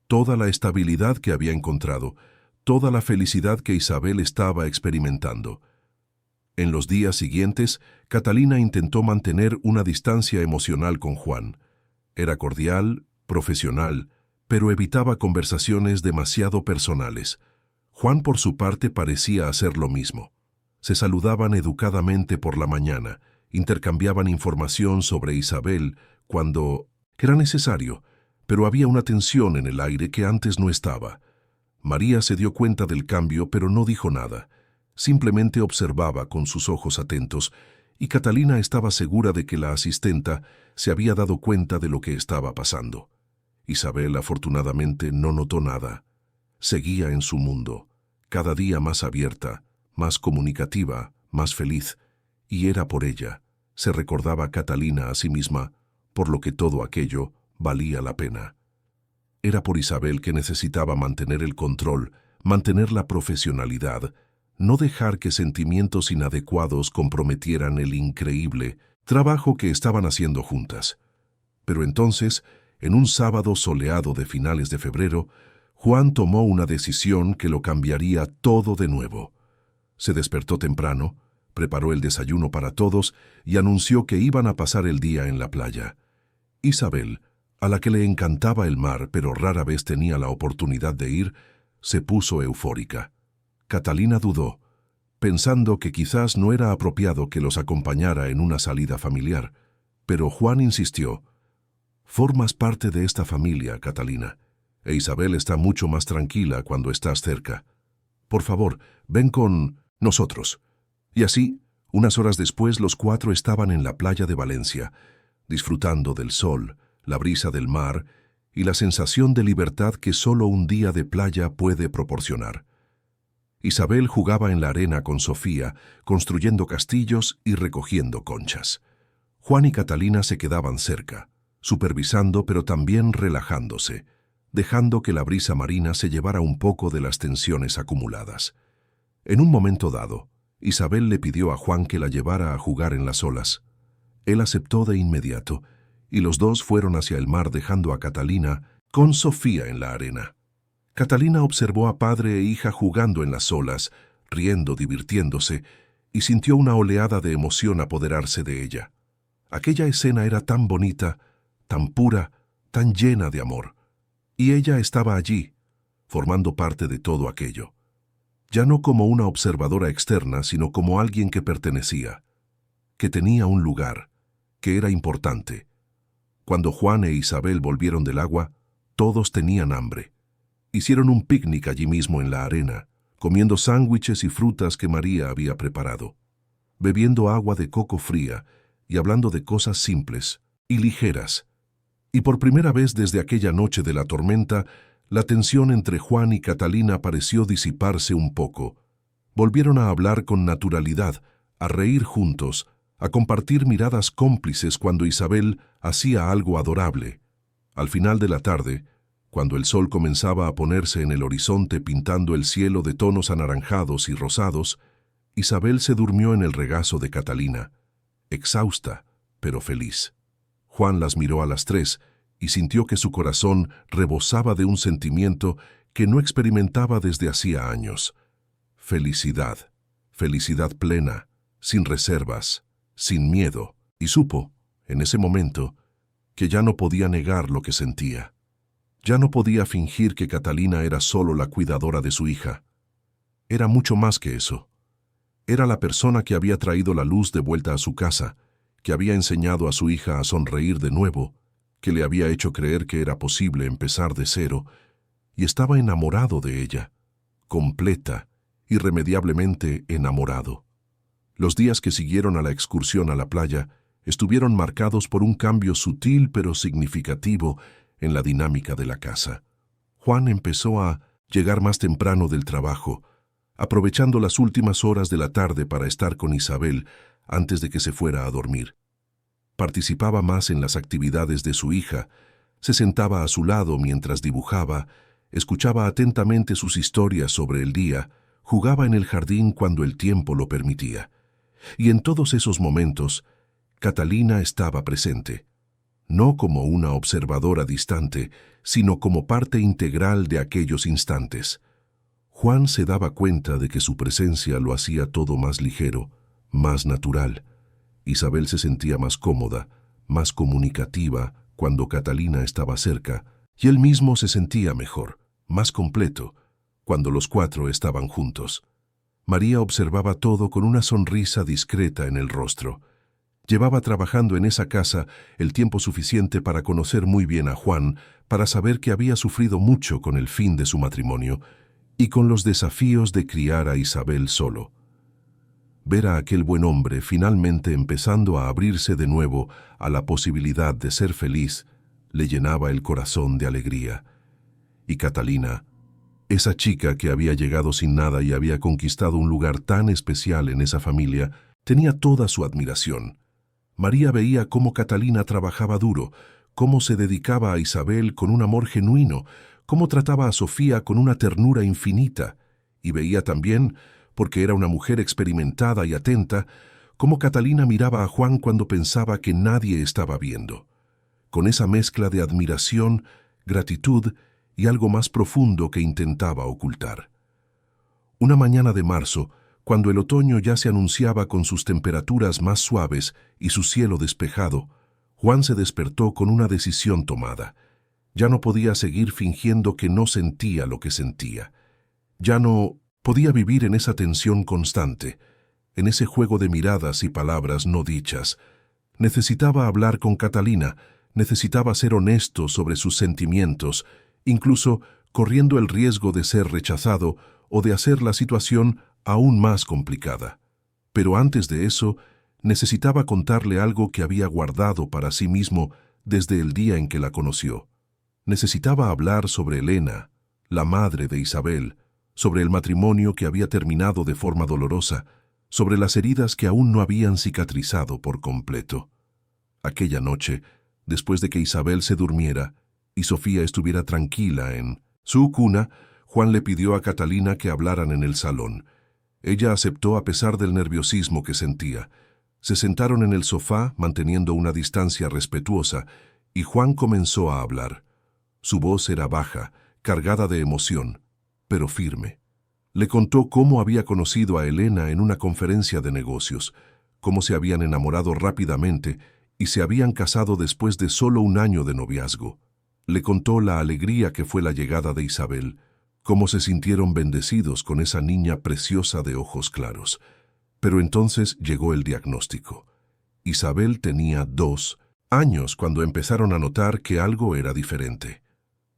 toda la estabilidad que había encontrado, toda la felicidad que Isabel estaba experimentando. En los días siguientes, Catalina intentó mantener una distancia emocional con Juan. Era cordial, profesional, pero evitaba conversaciones demasiado personales. Juan, por su parte, parecía hacer lo mismo. Se saludaban educadamente por la mañana, intercambiaban información sobre Isabel cuando era necesario, pero había una tensión en el aire que antes no estaba. María se dio cuenta del cambio, pero no dijo nada. Simplemente observaba con sus ojos atentos, y Catalina estaba segura de que la asistenta se había dado cuenta de lo que estaba pasando. Isabel, afortunadamente, no notó nada. Seguía en su mundo, cada día más abierta, más comunicativa, más feliz, y era por ella, se recordaba Catalina a sí misma, por lo que todo aquello valía la pena. Era por Isabel que necesitaba mantener el control, mantener la profesionalidad, no dejar que sentimientos inadecuados comprometieran el increíble trabajo que estaban haciendo juntas. Pero entonces, en un sábado soleado de finales de febrero, Juan tomó una decisión que lo cambiaría todo de nuevo. Se despertó temprano, preparó el desayuno para todos y anunció que iban a pasar el día en la playa. Isabel, a la que le encantaba el mar pero rara vez tenía la oportunidad de ir, se puso eufórica. Catalina dudó, pensando que quizás no era apropiado que los acompañara en una salida familiar, pero Juan insistió. «Formas parte de esta familia, Catalina, e Isabel está mucho más tranquila cuando estás cerca. Por favor, ven con nosotros». Y así, unas horas después, los cuatro estaban en la playa de Valencia, disfrutando del sol, la brisa del mar y la sensación de libertad que solo un día de playa puede proporcionar. Isabel jugaba en la arena con Sofía, construyendo castillos y recogiendo conchas. Juan y Catalina se quedaban cerca, supervisando pero también relajándose, dejando que la brisa marina se llevara un poco de las tensiones acumuladas. En un momento dado, Isabel le pidió a Juan que la llevara a jugar en las olas. Él aceptó de inmediato, y los dos fueron hacia el mar dejando a Catalina con Sofía en la arena. Catalina observó a padre e hija jugando en las olas, riendo, divirtiéndose, y sintió una oleada de emoción apoderarse de ella. Aquella escena era tan bonita, tan pura, tan llena de amor. Y ella estaba allí, formando parte de todo aquello. Ya no como una observadora externa, sino como alguien que pertenecía, que tenía un lugar, que era importante. Cuando Juan e Isabel volvieron del agua, todos tenían hambre. Hicieron un picnic allí mismo en la arena, comiendo sándwiches y frutas que María había preparado, bebiendo agua de coco fría y hablando de cosas simples y ligeras. Y por primera vez desde aquella noche de la tormenta, la tensión entre Juan y Catalina pareció disiparse un poco. Volvieron a hablar con naturalidad, a reír juntos, a compartir miradas cómplices cuando Isabel hacía algo adorable. Al final de la tarde, cuando el sol comenzaba a ponerse en el horizonte pintando el cielo de tonos anaranjados y rosados, Isabel se durmió en el regazo de Catalina, exhausta, pero feliz. Juan las miró a las tres y sintió que su corazón rebosaba de un sentimiento que no experimentaba desde hacía años: felicidad, felicidad plena, sin reservas, sin miedo, y supo, en ese momento, que ya no podía negar lo que sentía. Ya no podía fingir que Catalina era solo la cuidadora de su hija. Era mucho más que eso. Era la persona que había traído la luz de vuelta a su casa, que había enseñado a su hija a sonreír de nuevo, que le había hecho creer que era posible empezar de cero, y estaba enamorado de ella, completa, irremediablemente enamorado. Los días que siguieron a la excursión a la playa estuvieron marcados por un cambio sutil pero significativo en la dinámica de la casa. Juan empezó a llegar más temprano del trabajo, aprovechando las últimas horas de la tarde para estar con Isabel antes de que se fuera a dormir. Participaba más en las actividades de su hija, se sentaba a su lado mientras dibujaba, escuchaba atentamente sus historias sobre el día, jugaba en el jardín cuando el tiempo lo permitía. Y en todos esos momentos, Catalina estaba presente, no como una observadora distante, sino como parte integral de aquellos instantes. Juan se daba cuenta de que su presencia lo hacía todo más ligero, más natural. Isabel se sentía más cómoda, más comunicativa cuando Catalina estaba cerca, y él mismo se sentía mejor, más completo, cuando los cuatro estaban juntos. María observaba todo con una sonrisa discreta en el rostro. Llevaba trabajando en esa casa el tiempo suficiente para conocer muy bien a Juan, para saber que había sufrido mucho con el fin de su matrimonio y con los desafíos de criar a Isabel solo. Ver a aquel buen hombre finalmente empezando a abrirse de nuevo a la posibilidad de ser feliz le llenaba el corazón de alegría. Y Catalina, esa chica que había llegado sin nada y había conquistado un lugar tan especial en esa familia, tenía toda su admiración. María veía cómo Catalina trabajaba duro, cómo se dedicaba a Isabel con un amor genuino, cómo trataba a Sofía con una ternura infinita, y veía también, porque era una mujer experimentada y atenta, cómo Catalina miraba a Juan cuando pensaba que nadie estaba viendo. Con esa mezcla de admiración, gratitud y algo más profundo que intentaba ocultar. Una mañana de marzo, cuando el otoño ya se anunciaba con sus temperaturas más suaves y su cielo despejado, Juan se despertó con una decisión tomada. Ya no podía seguir fingiendo que no sentía lo que sentía. Ya no podía vivir en esa tensión constante, en ese juego de miradas y palabras no dichas. Necesitaba hablar con Catalina, necesitaba ser honesto sobre sus sentimientos, incluso corriendo el riesgo de ser rechazado o de hacer la situación aún más complicada. Pero antes de eso, necesitaba contarle algo que había guardado para sí mismo desde el día en que la conoció. Necesitaba hablar sobre Elena, la madre de Isabel, sobre el matrimonio que había terminado de forma dolorosa, sobre las heridas que aún no habían cicatrizado por completo. Aquella noche, después de que Isabel se durmiera y Sofía estuviera tranquila en su cuna, Juan le pidió a Catalina que hablaran en el salón. Ella aceptó a pesar del nerviosismo que sentía. Se sentaron en el sofá, manteniendo una distancia respetuosa, y Juan comenzó a hablar. Su voz era baja, cargada de emoción, pero firme. Le contó cómo había conocido a Elena en una conferencia de negocios, cómo se habían enamorado rápidamente y se habían casado después de solo un año de noviazgo. Le contó la alegría que fue la llegada de Isabel, cómo se sintieron bendecidos con esa niña preciosa de ojos claros. Pero entonces llegó el diagnóstico. Isabel tenía 2 años cuando empezaron a notar que algo era diferente.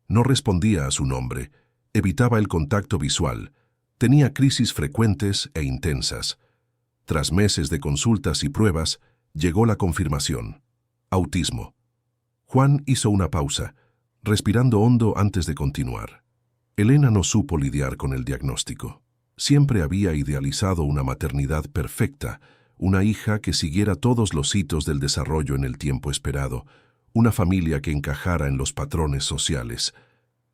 No respondía a su nombre, evitaba el contacto visual, tenía crisis frecuentes e intensas. Tras meses de consultas y pruebas, llegó la confirmación. Autismo. Juan hizo una pausa, respirando hondo antes de continuar. Elena no supo lidiar con el diagnóstico. Siempre había idealizado una maternidad perfecta, una hija que siguiera todos los hitos del desarrollo en el tiempo esperado, una familia que encajara en los patrones sociales.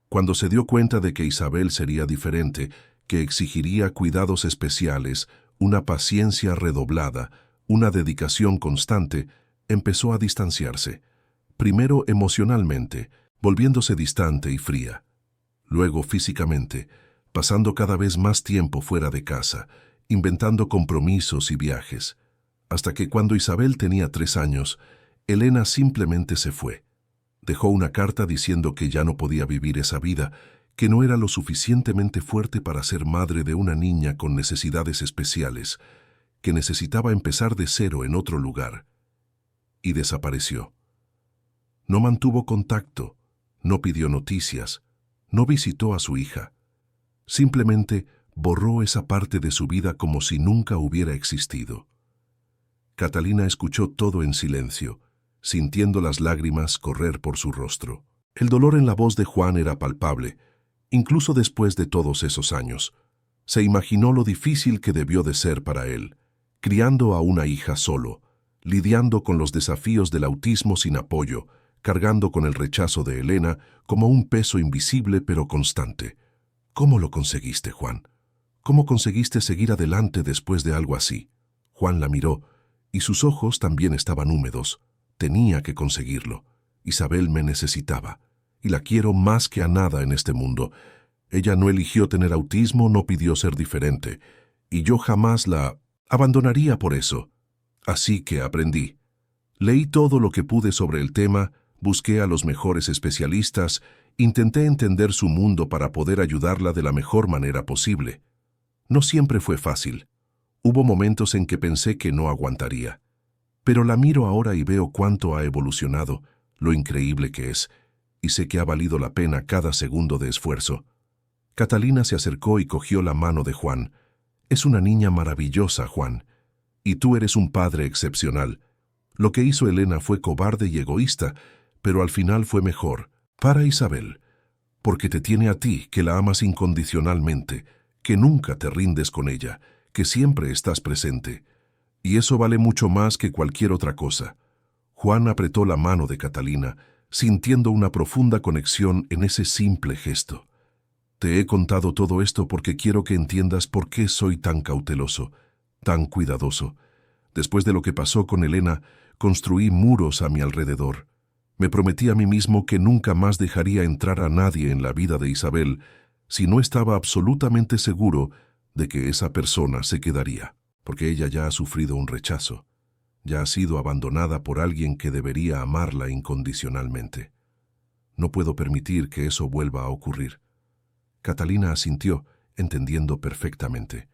Cuando se dio cuenta de que Isabel sería diferente, que exigiría cuidados especiales, una paciencia redoblada, una dedicación constante, empezó a distanciarse. Primero emocionalmente, volviéndose distante y fría. Luego físicamente, pasando cada vez más tiempo fuera de casa, inventando compromisos y viajes, hasta que cuando Isabel tenía 3 años, Elena simplemente se fue. Dejó una carta diciendo que ya no podía vivir esa vida, que no era lo suficientemente fuerte para ser madre de una niña con necesidades especiales, que necesitaba empezar de cero en otro lugar. Y desapareció. No mantuvo contacto, no pidió noticias, no visitó a su hija. Simplemente borró esa parte de su vida como si nunca hubiera existido. Catalina escuchó todo en silencio, sintiendo las lágrimas correr por su rostro. El dolor en la voz de Juan era palpable, incluso después de todos esos años. Se imaginó lo difícil que debió de ser para él, criando a una hija solo, lidiando con los desafíos del autismo sin apoyo, cargando con el rechazo de Elena como un peso invisible pero constante. ¿Cómo lo conseguiste, Juan? ¿Cómo conseguiste seguir adelante después de algo así? Juan la miró, y sus ojos también estaban húmedos. Tenía que conseguirlo. Isabel me necesitaba, y la quiero más que a nada en este mundo. Ella no eligió tener autismo, no pidió ser diferente, y yo jamás la abandonaría por eso. Así que aprendí. Leí todo lo que pude sobre el tema, busqué a los mejores especialistas, intenté entender su mundo para poder ayudarla de la mejor manera posible. No siempre fue fácil. Hubo momentos en que pensé que no aguantaría. Pero la miro ahora y veo cuánto ha evolucionado, lo increíble que es, y sé que ha valido la pena cada segundo de esfuerzo. Catalina se acercó y cogió la mano de Juan. Es una niña maravillosa, Juan. Y tú eres un padre excepcional. Lo que hizo Elena fue cobarde y egoísta, pero al final fue mejor, para Isabel, porque te tiene a ti, que la amas incondicionalmente, que nunca te rindes con ella, que siempre estás presente. Y eso vale mucho más que cualquier otra cosa. Juan apretó la mano de Catalina, sintiendo una profunda conexión en ese simple gesto. Te he contado todo esto porque quiero que entiendas por qué soy tan cauteloso, tan cuidadoso. Después de lo que pasó con Elena, construí muros a mi alrededor. Me prometí a mí mismo que nunca más dejaría entrar a nadie en la vida de Isabel si no estaba absolutamente seguro de que esa persona se quedaría, porque ella ya ha sufrido un rechazo, ya ha sido abandonada por alguien que debería amarla incondicionalmente. No puedo permitir que eso vuelva a ocurrir. Catalina asintió, entendiendo perfectamente.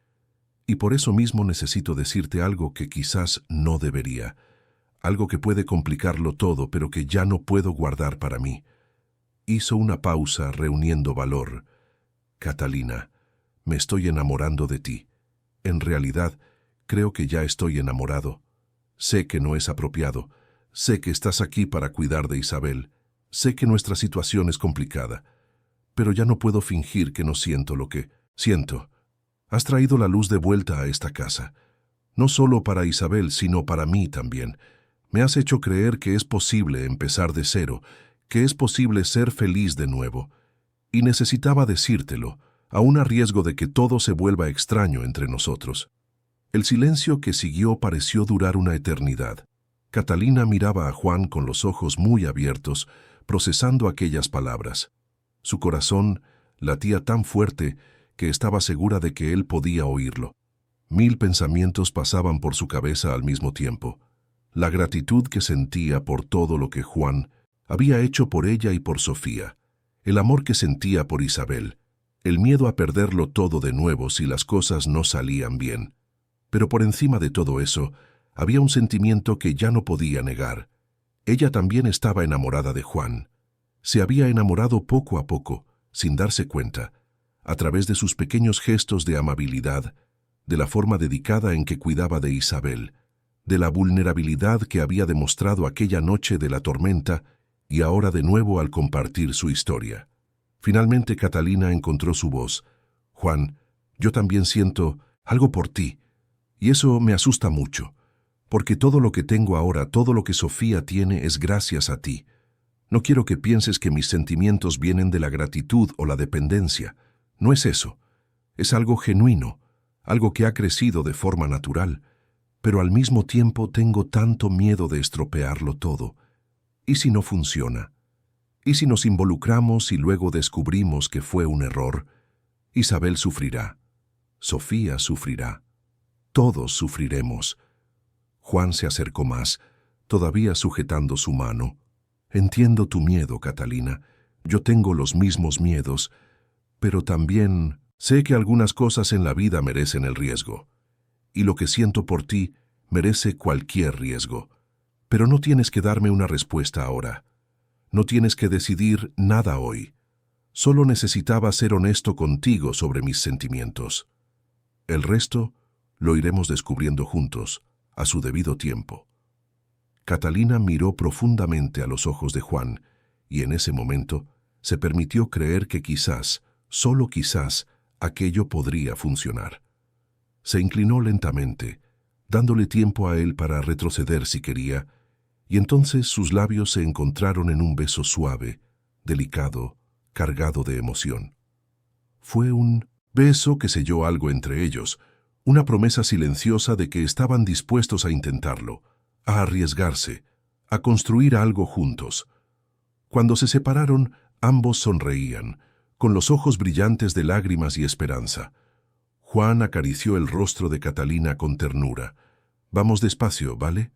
Y por eso mismo necesito decirte algo que quizás no debería, algo que puede complicarlo todo, pero que ya no puedo guardar para mí. Hizo una pausa, reuniendo valor. Catalina, me estoy enamorando de ti. En realidad, creo que ya estoy enamorado. Sé que no es apropiado. Sé que estás aquí para cuidar de Isabel. Sé que nuestra situación es complicada. Pero ya no puedo fingir que no siento lo que siento. Has traído la luz de vuelta a esta casa. No solo para Isabel, sino para mí también. Me has hecho creer que es posible empezar de cero, que es posible ser feliz de nuevo. Y necesitaba decírtelo, aún a riesgo de que todo se vuelva extraño entre nosotros. El silencio que siguió pareció durar una eternidad. Catalina miraba a Juan con los ojos muy abiertos, procesando aquellas palabras. Su corazón latía tan fuerte que estaba segura de que él podía oírlo. 1000 pensamientos pasaban por su cabeza al mismo tiempo. La gratitud que sentía por todo lo que Juan había hecho por ella y por Sofía, el amor que sentía por Isabel, el miedo a perderlo todo de nuevo si las cosas no salían bien. Pero por encima de todo eso, había un sentimiento que ya no podía negar. Ella también estaba enamorada de Juan. Se había enamorado poco a poco, sin darse cuenta, a través de sus pequeños gestos de amabilidad, de la forma dedicada en que cuidaba de Isabel, de la vulnerabilidad que había demostrado aquella noche de la tormenta y ahora de nuevo al compartir su historia. Finalmente Catalina encontró su voz. Juan, yo también siento algo por ti, y eso me asusta mucho, porque todo lo que tengo ahora, todo lo que Sofía tiene es gracias a ti. No quiero que pienses que mis sentimientos vienen de la gratitud o la dependencia. No es eso. Es algo genuino, algo que ha crecido de forma natural, pero al mismo tiempo tengo tanto miedo de estropearlo todo. ¿Y si no funciona? ¿Y si nos involucramos y luego descubrimos que fue un error? Isabel sufrirá. Sofía sufrirá. Todos sufriremos. Juan se acercó más, todavía sujetando su mano. Entiendo tu miedo, Catalina. Yo tengo los mismos miedos, pero también sé que algunas cosas en la vida merecen el riesgo. Y lo que siento por ti merece cualquier riesgo. Pero no tienes que darme una respuesta ahora. No tienes que decidir nada hoy. Solo necesitaba ser honesto contigo sobre mis sentimientos. El resto lo iremos descubriendo juntos, a su debido tiempo. Catalina miró profundamente a los ojos de Juan, y en ese momento se permitió creer que quizás, solo quizás, aquello podría funcionar. Se inclinó lentamente, dándole tiempo a él para retroceder si quería, y entonces sus labios se encontraron en un beso suave, delicado, cargado de emoción. Fue un beso que selló algo entre ellos, una promesa silenciosa de que estaban dispuestos a intentarlo, a arriesgarse, a construir algo juntos. Cuando se separaron, ambos sonreían, con los ojos brillantes de lágrimas y esperanza. Juan acarició el rostro de Catalina con ternura. «Vamos despacio, ¿vale?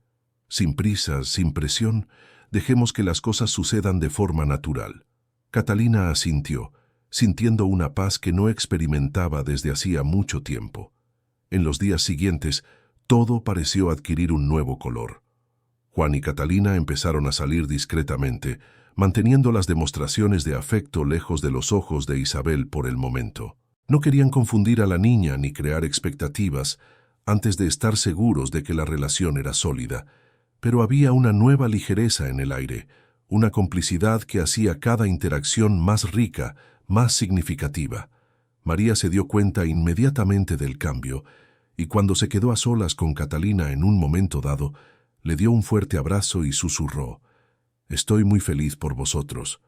Sin prisas, sin presión, dejemos que las cosas sucedan de forma natural». Catalina asintió, sintiendo una paz que no experimentaba desde hacía mucho tiempo. En los días siguientes, todo pareció adquirir un nuevo color. Juan y Catalina empezaron a salir discretamente, manteniendo las demostraciones de afecto lejos de los ojos de Isabel por el momento. No querían confundir a la niña ni crear expectativas antes de estar seguros de que la relación era sólida, pero había una nueva ligereza en el aire, una complicidad que hacía cada interacción más rica, más significativa. María se dio cuenta inmediatamente del cambio, y cuando se quedó a solas con Catalina en un momento dado, le dio un fuerte abrazo y susurró: «Estoy muy feliz por vosotros.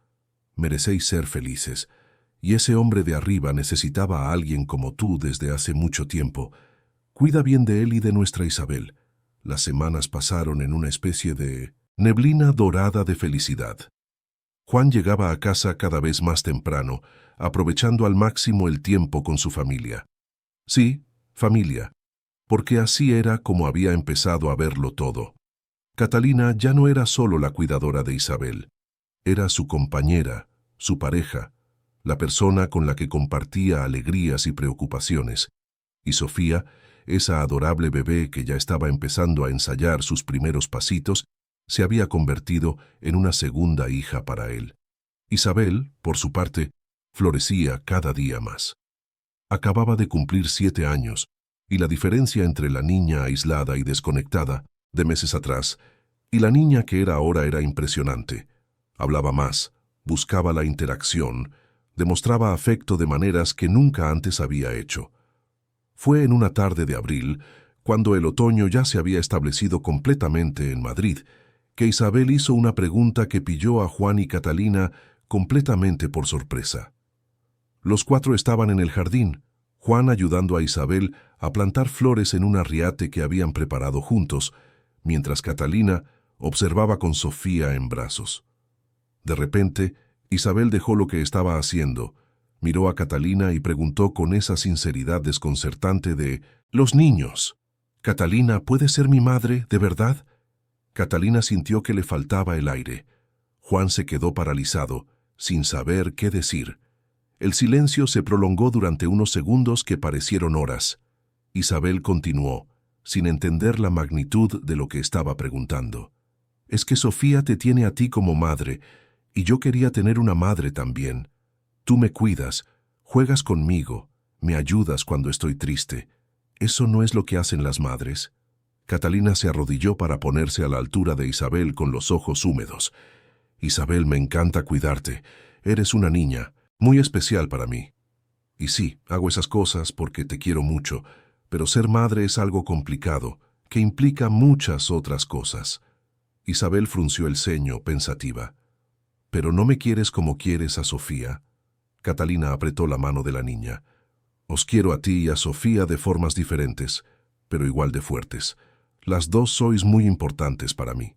Merecéis ser felices. Y ese hombre de arriba necesitaba a alguien como tú desde hace mucho tiempo. Cuida bien de él y de nuestra Isabel». Las semanas pasaron en una especie de neblina dorada de felicidad. Juan llegaba a casa cada vez más temprano, aprovechando al máximo el tiempo con su familia. Sí, familia, porque así era como había empezado a verlo todo. Catalina ya no era solo la cuidadora de Isabel, era su compañera, su pareja, la persona con la que compartía alegrías y preocupaciones, y Sofía, esa adorable bebé que ya estaba empezando a ensayar sus primeros pasitos, se había convertido en una segunda hija para él. Isabel, por su parte, florecía cada día más. Acababa de cumplir 7 años, y la diferencia entre la niña aislada y desconectada, de meses atrás, y la niña que era ahora era impresionante. Hablaba más, buscaba la interacción, demostraba afecto de maneras que nunca antes había hecho. Fue en una tarde de abril, cuando el otoño ya se había establecido completamente en Madrid, que Isabel hizo una pregunta que pilló a Juan y Catalina completamente por sorpresa. Los 4 estaban en el jardín, Juan ayudando a Isabel a plantar flores en un arriate que habían preparado juntos, mientras Catalina observaba con Sofía en brazos. De repente, Isabel dejó lo que estaba haciendo, miró a Catalina y preguntó con esa sinceridad desconcertante de «Los niños. Catalina, ¿puede ser mi madre, de verdad?» Catalina sintió que le faltaba el aire. Juan se quedó paralizado, sin saber qué decir. El silencio se prolongó durante unos segundos que parecieron horas. Isabel continuó, sin entender la magnitud de lo que estaba preguntando. «Es que Sofía te tiene a ti como madre, y yo quería tener una madre también. Tú me cuidas, juegas conmigo, me ayudas cuando estoy triste. ¿Eso no es lo que hacen las madres?» Catalina se arrodilló para ponerse a la altura de Isabel con los ojos húmedos. «Isabel, me encanta cuidarte. Eres una niña, muy especial para mí. Y sí, hago esas cosas porque te quiero mucho, pero ser madre es algo complicado, que implica muchas otras cosas». Isabel frunció el ceño, pensativa. «¿Pero no me quieres como quieres a Sofía?» Catalina apretó la mano de la niña. «Os quiero a ti y a Sofía de formas diferentes, pero igual de fuertes. Las dos sois muy importantes para mí».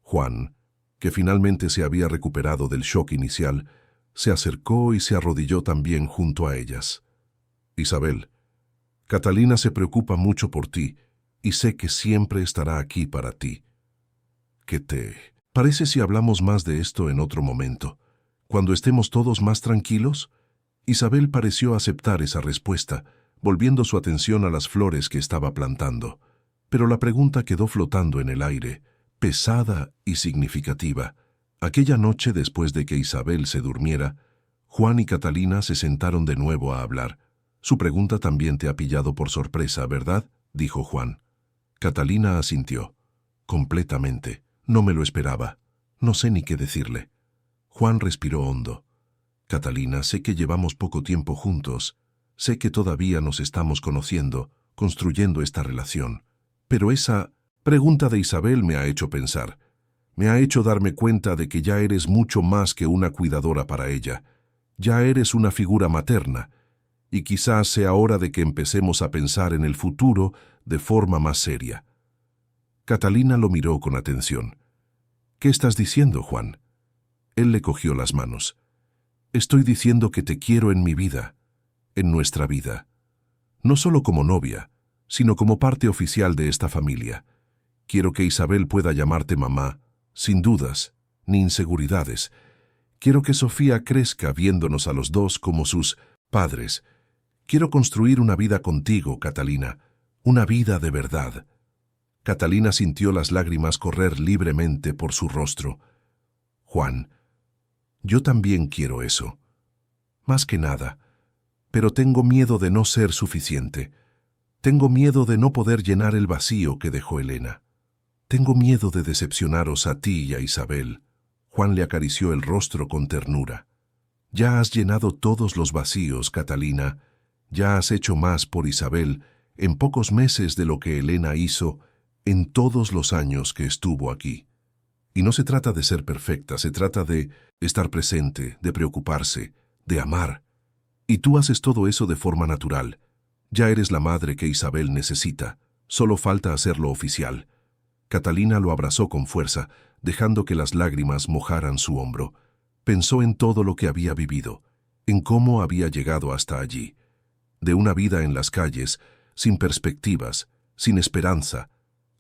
Juan, que finalmente se había recuperado del shock inicial, se acercó y se arrodilló también junto a ellas. Isabel, Catalina se preocupa mucho por ti y sé que siempre estará aquí para ti. ¿Qué te parece si hablamos más de esto en otro momento, cuando estemos todos más tranquilos? Isabel pareció aceptar esa respuesta, volviendo su atención a las flores que estaba plantando. Pero la pregunta quedó flotando en el aire, pesada y significativa. Aquella noche, después de que Isabel se durmiera, Juan y Catalina se sentaron de nuevo a hablar. Su pregunta también te ha pillado por sorpresa, ¿verdad?, dijo Juan. Catalina asintió. Completamente. No me lo esperaba. No sé ni qué decirle. Juan respiró hondo. Catalina, sé que llevamos poco tiempo juntos. Sé que todavía nos estamos conociendo, construyendo esta relación. Pero esa pregunta de Isabel me ha hecho pensar. Me ha hecho darme cuenta de que ya eres mucho más que una cuidadora para ella. Ya eres una figura materna. Y quizás sea hora de que empecemos a pensar en el futuro de forma más seria. Catalina lo miró con atención. ¿Qué estás diciendo, Juan? Él le cogió las manos. Estoy diciendo que te quiero en mi vida, en nuestra vida. No solo como novia, sino como parte oficial de esta familia. Quiero que Isabel pueda llamarte mamá, sin dudas, ni inseguridades. Quiero que Sofía crezca viéndonos a los dos como sus padres. Quiero construir una vida contigo, Catalina, una vida de verdad. Catalina sintió las lágrimas correr libremente por su rostro. Juan, yo también quiero eso. Más que nada. Pero tengo miedo de no ser suficiente. Tengo miedo de no poder llenar el vacío que dejó Elena. Tengo miedo de decepcionaros a ti y a Isabel. Juan le acarició el rostro con ternura. Ya has llenado todos los vacíos, Catalina. Ya has hecho más por Isabel en pocos meses de lo que Elena hizo en todos los años que estuvo aquí. Y no se trata de ser perfecta, se trata de estar presente, de preocuparse, de amar. Y tú haces todo eso de forma natural. Ya eres la madre que Isabel necesita. Solo falta hacerlo oficial. Catalina lo abrazó con fuerza, dejando que las lágrimas mojaran su hombro. Pensó en todo lo que había vivido, en cómo había llegado hasta allí. De una vida en las calles, sin perspectivas, sin esperanza,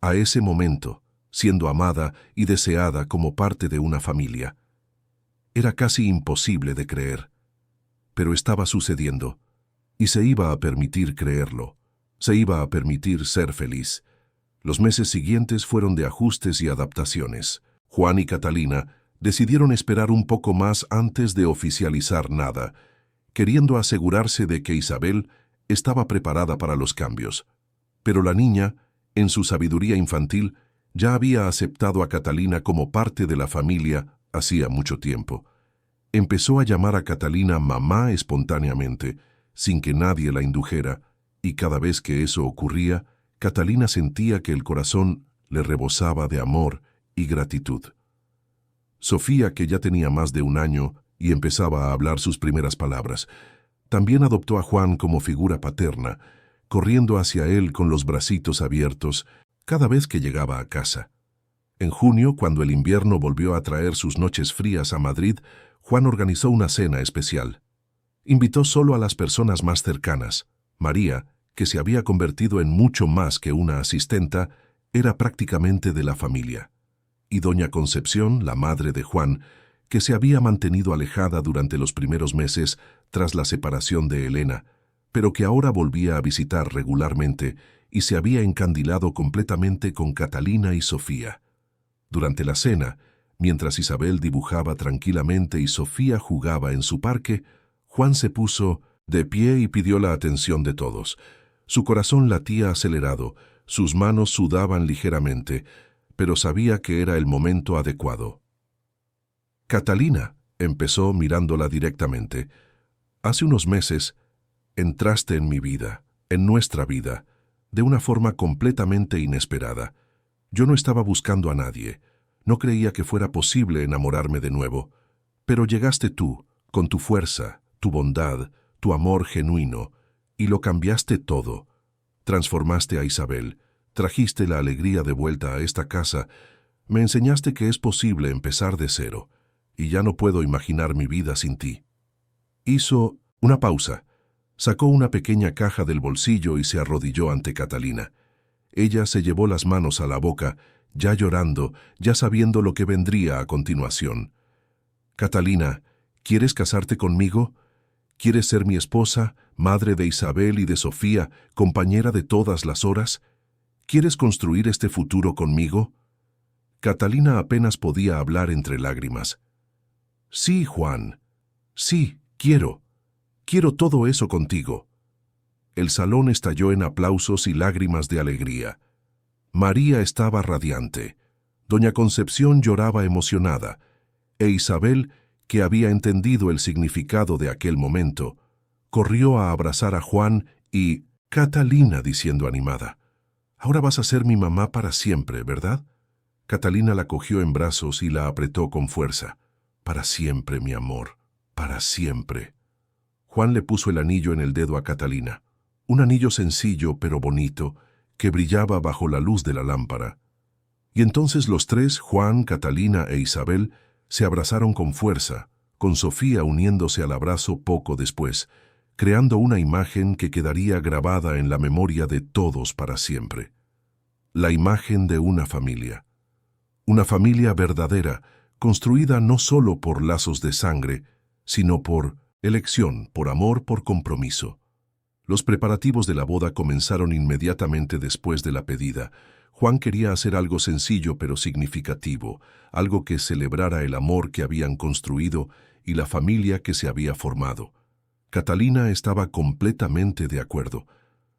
a ese momento, siendo amada y deseada como parte de una familia. Era casi imposible de creer. Pero estaba sucediendo, y se iba a permitir creerlo. Se iba a permitir ser feliz. Los meses siguientes fueron de ajustes y adaptaciones. Juan y Catalina decidieron esperar un poco más antes de oficializar nada, queriendo asegurarse de que Isabel estaba preparada para los cambios. Pero la niña, en su sabiduría infantil, ya había aceptado a Catalina como parte de la familia hacía mucho tiempo. Empezó a llamar a Catalina mamá espontáneamente, sin que nadie la indujera, y cada vez que eso ocurría, Catalina sentía que el corazón le rebosaba de amor y gratitud. Sofía, que ya tenía más de un año y empezaba a hablar sus primeras palabras, también adoptó a Juan como figura paterna, corriendo hacia él con los bracitos abiertos cada vez que llegaba a casa. En junio, cuando el invierno volvió a traer sus noches frías a Madrid, Juan organizó una cena especial. Invitó solo a las personas más cercanas. María, que se había convertido en mucho más que una asistenta, era prácticamente de la familia. Y doña Concepción, la madre de Juan, que se había mantenido alejada durante los primeros meses tras la separación de Elena, pero que ahora volvía a visitar regularmente y se había encandilado completamente con Catalina y Sofía. Durante la cena, mientras Isabel dibujaba tranquilamente y Sofía jugaba en su parque, Juan se puso de pie y pidió la atención de todos. Su corazón latía acelerado, sus manos sudaban ligeramente, pero sabía que era el momento adecuado. «Catalina», empezó mirándola directamente, «hace unos meses entraste en mi vida, en nuestra vida, de una forma completamente inesperada. Yo no estaba buscando a nadie, no creía que fuera posible enamorarme de nuevo, pero llegaste tú, con tu fuerza, tu bondad, tu amor genuino, y lo cambiaste todo. Transformaste a Isabel, trajiste la alegría de vuelta a esta casa, me enseñaste que es posible empezar de cero, y ya no puedo imaginar mi vida sin ti». Hizo una pausa. Sacó una pequeña caja del bolsillo y se arrodilló ante Catalina. Ella se llevó las manos a la boca, ya llorando, ya sabiendo lo que vendría a continuación. «Catalina, ¿quieres casarte conmigo? ¿Quieres ser mi esposa, madre de Isabel y de Sofía, compañera de todas las horas? ¿Quieres construir este futuro conmigo?» Catalina apenas podía hablar entre lágrimas. «Sí, Juan. Sí, quiero. Quiero todo eso contigo». El salón estalló en aplausos y lágrimas de alegría. María estaba radiante. Doña Concepción lloraba emocionada. E Isabel, que había entendido el significado de aquel momento, corrió a abrazar a Juan y «Catalina», diciendo animada, «ahora vas a ser mi mamá para siempre, ¿verdad?» Catalina la cogió en brazos y la apretó con fuerza. «Para siempre, mi amor, para siempre». Juan le puso el anillo en el dedo a Catalina. Un anillo sencillo pero bonito, que brillaba bajo la luz de la lámpara. Y entonces los tres, Juan, Catalina e Isabel, se abrazaron con fuerza, con Sofía uniéndose al abrazo poco después, creando una imagen que quedaría grabada en la memoria de todos para siempre. La imagen de una familia verdadera, construida no solo por lazos de sangre, sino por elección, por amor, por compromiso. Los preparativos de la boda comenzaron inmediatamente después de la pedida. Juan quería hacer algo sencillo pero significativo, algo que celebrara el amor que habían construido y la familia que se había formado. Catalina estaba completamente de acuerdo.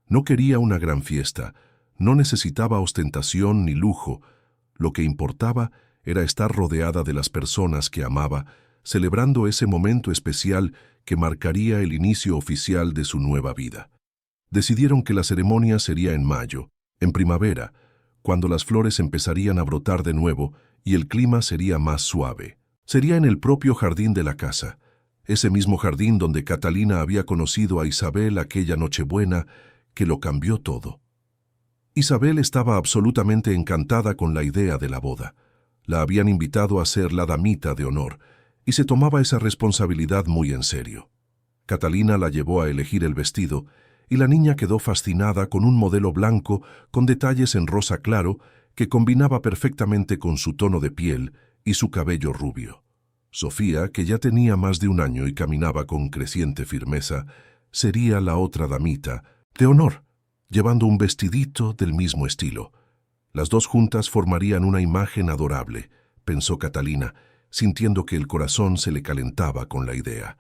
No quería una gran fiesta, no necesitaba ostentación ni lujo. Lo que importaba era estar rodeada de las personas que amaba, celebrando ese momento especial que marcaría el inicio oficial de su nueva vida. Decidieron que la ceremonia sería en mayo, en primavera, cuando las flores empezarían a brotar de nuevo y el clima sería más suave. Sería en el propio jardín de la casa, ese mismo jardín donde Catalina había conocido a Isabel aquella Nochebuena que lo cambió todo. Isabel estaba absolutamente encantada con la idea de la boda. La habían invitado a ser la damita de honor, y se tomaba esa responsabilidad muy en serio. Catalina la llevó a elegir el vestido, y la niña quedó fascinada con un modelo blanco con detalles en rosa claro que combinaba perfectamente con su tono de piel y su cabello rubio. Sofía, que ya tenía más de un año y caminaba con creciente firmeza, sería la otra damita, de honor, llevando un vestidito del mismo estilo. Las dos juntas formarían una imagen adorable, pensó Catalina, sintiendo que el corazón se le calentaba con la idea.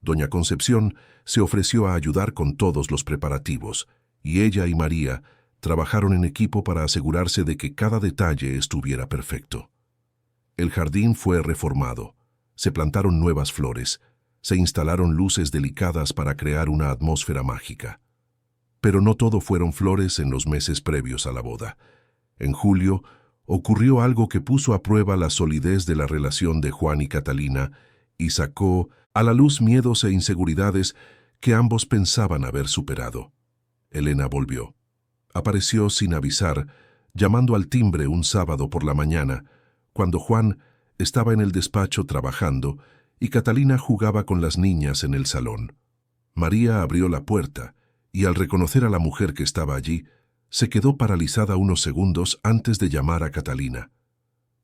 Doña Concepción se ofreció a ayudar con todos los preparativos, y ella y María trabajaron en equipo para asegurarse de que cada detalle estuviera perfecto. El jardín fue reformado, se plantaron nuevas flores, se instalaron luces delicadas para crear una atmósfera mágica. Pero no todo fueron flores en los meses previos a la boda. En julio ocurrió algo que puso a prueba la solidez de la relación de Juan y Catalina y sacó a la luz miedos e inseguridades que ambos pensaban haber superado. Elena volvió. Apareció sin avisar, llamando al timbre un sábado por la mañana, cuando Juan estaba en el despacho trabajando y Catalina jugaba con las niñas en el salón. María abrió la puerta y al reconocer a la mujer que estaba allí, se quedó paralizada unos segundos antes de llamar a Catalina.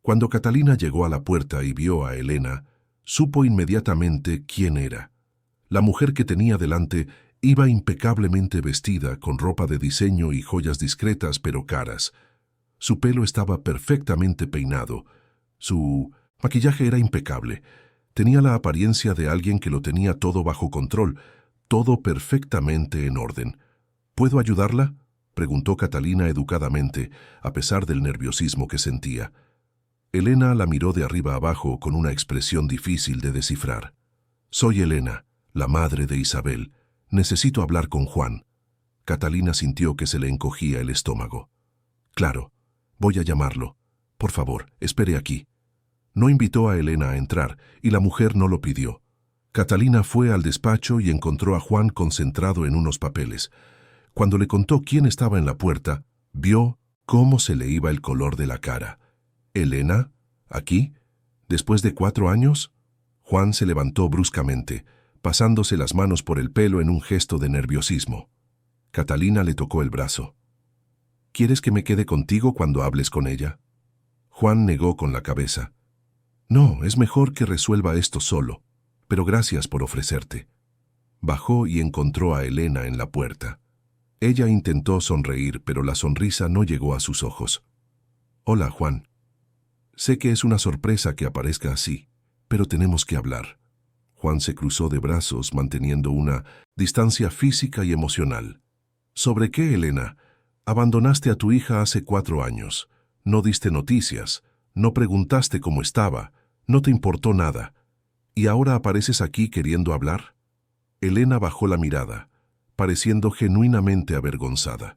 Cuando Catalina llegó a la puerta y vio a Elena, supo inmediatamente quién era. La mujer que tenía delante iba impecablemente vestida con ropa de diseño y joyas discretas pero caras. Su pelo estaba perfectamente peinado. Su maquillaje era impecable. Tenía la apariencia de alguien que lo tenía todo bajo control, todo perfectamente en orden. ¿Puedo ayudarla?, preguntó Catalina educadamente, a pesar del nerviosismo que sentía. Elena la miró de arriba abajo con una expresión difícil de descifrar. «Soy Elena, la madre de Isabel. Necesito hablar con Juan». Catalina sintió que se le encogía el estómago. «Claro, voy a llamarlo. Por favor, espere aquí». No invitó a Elena a entrar, y la mujer no lo pidió. Catalina fue al despacho y encontró a Juan concentrado en unos papeles. Cuando le contó quién estaba en la puerta, vio cómo se le iba el color de la cara. «¿Elena? ¿Aquí? ¿Después de 4 años?» Juan se levantó bruscamente. pasándose las manos por el pelo en un gesto de nerviosismo. Catalina le tocó el brazo. ¿Quieres que me quede contigo cuando hables con ella? Juan negó con la cabeza. No, es mejor que resuelva esto solo, pero gracias por ofrecerte. Bajó y encontró a Elena en la puerta. Ella intentó sonreír, pero la sonrisa no llegó a sus ojos. Hola, Juan. Sé que es una sorpresa que aparezca así, pero tenemos que hablar. Juan se cruzó de brazos manteniendo una distancia física y emocional. ¿Sobre qué, Elena? Abandonaste a tu hija hace 4 años. No diste noticias, no preguntaste cómo estaba, no te importó nada. ¿Y ahora apareces aquí queriendo hablar? Elena bajó la mirada, pareciendo genuinamente avergonzada.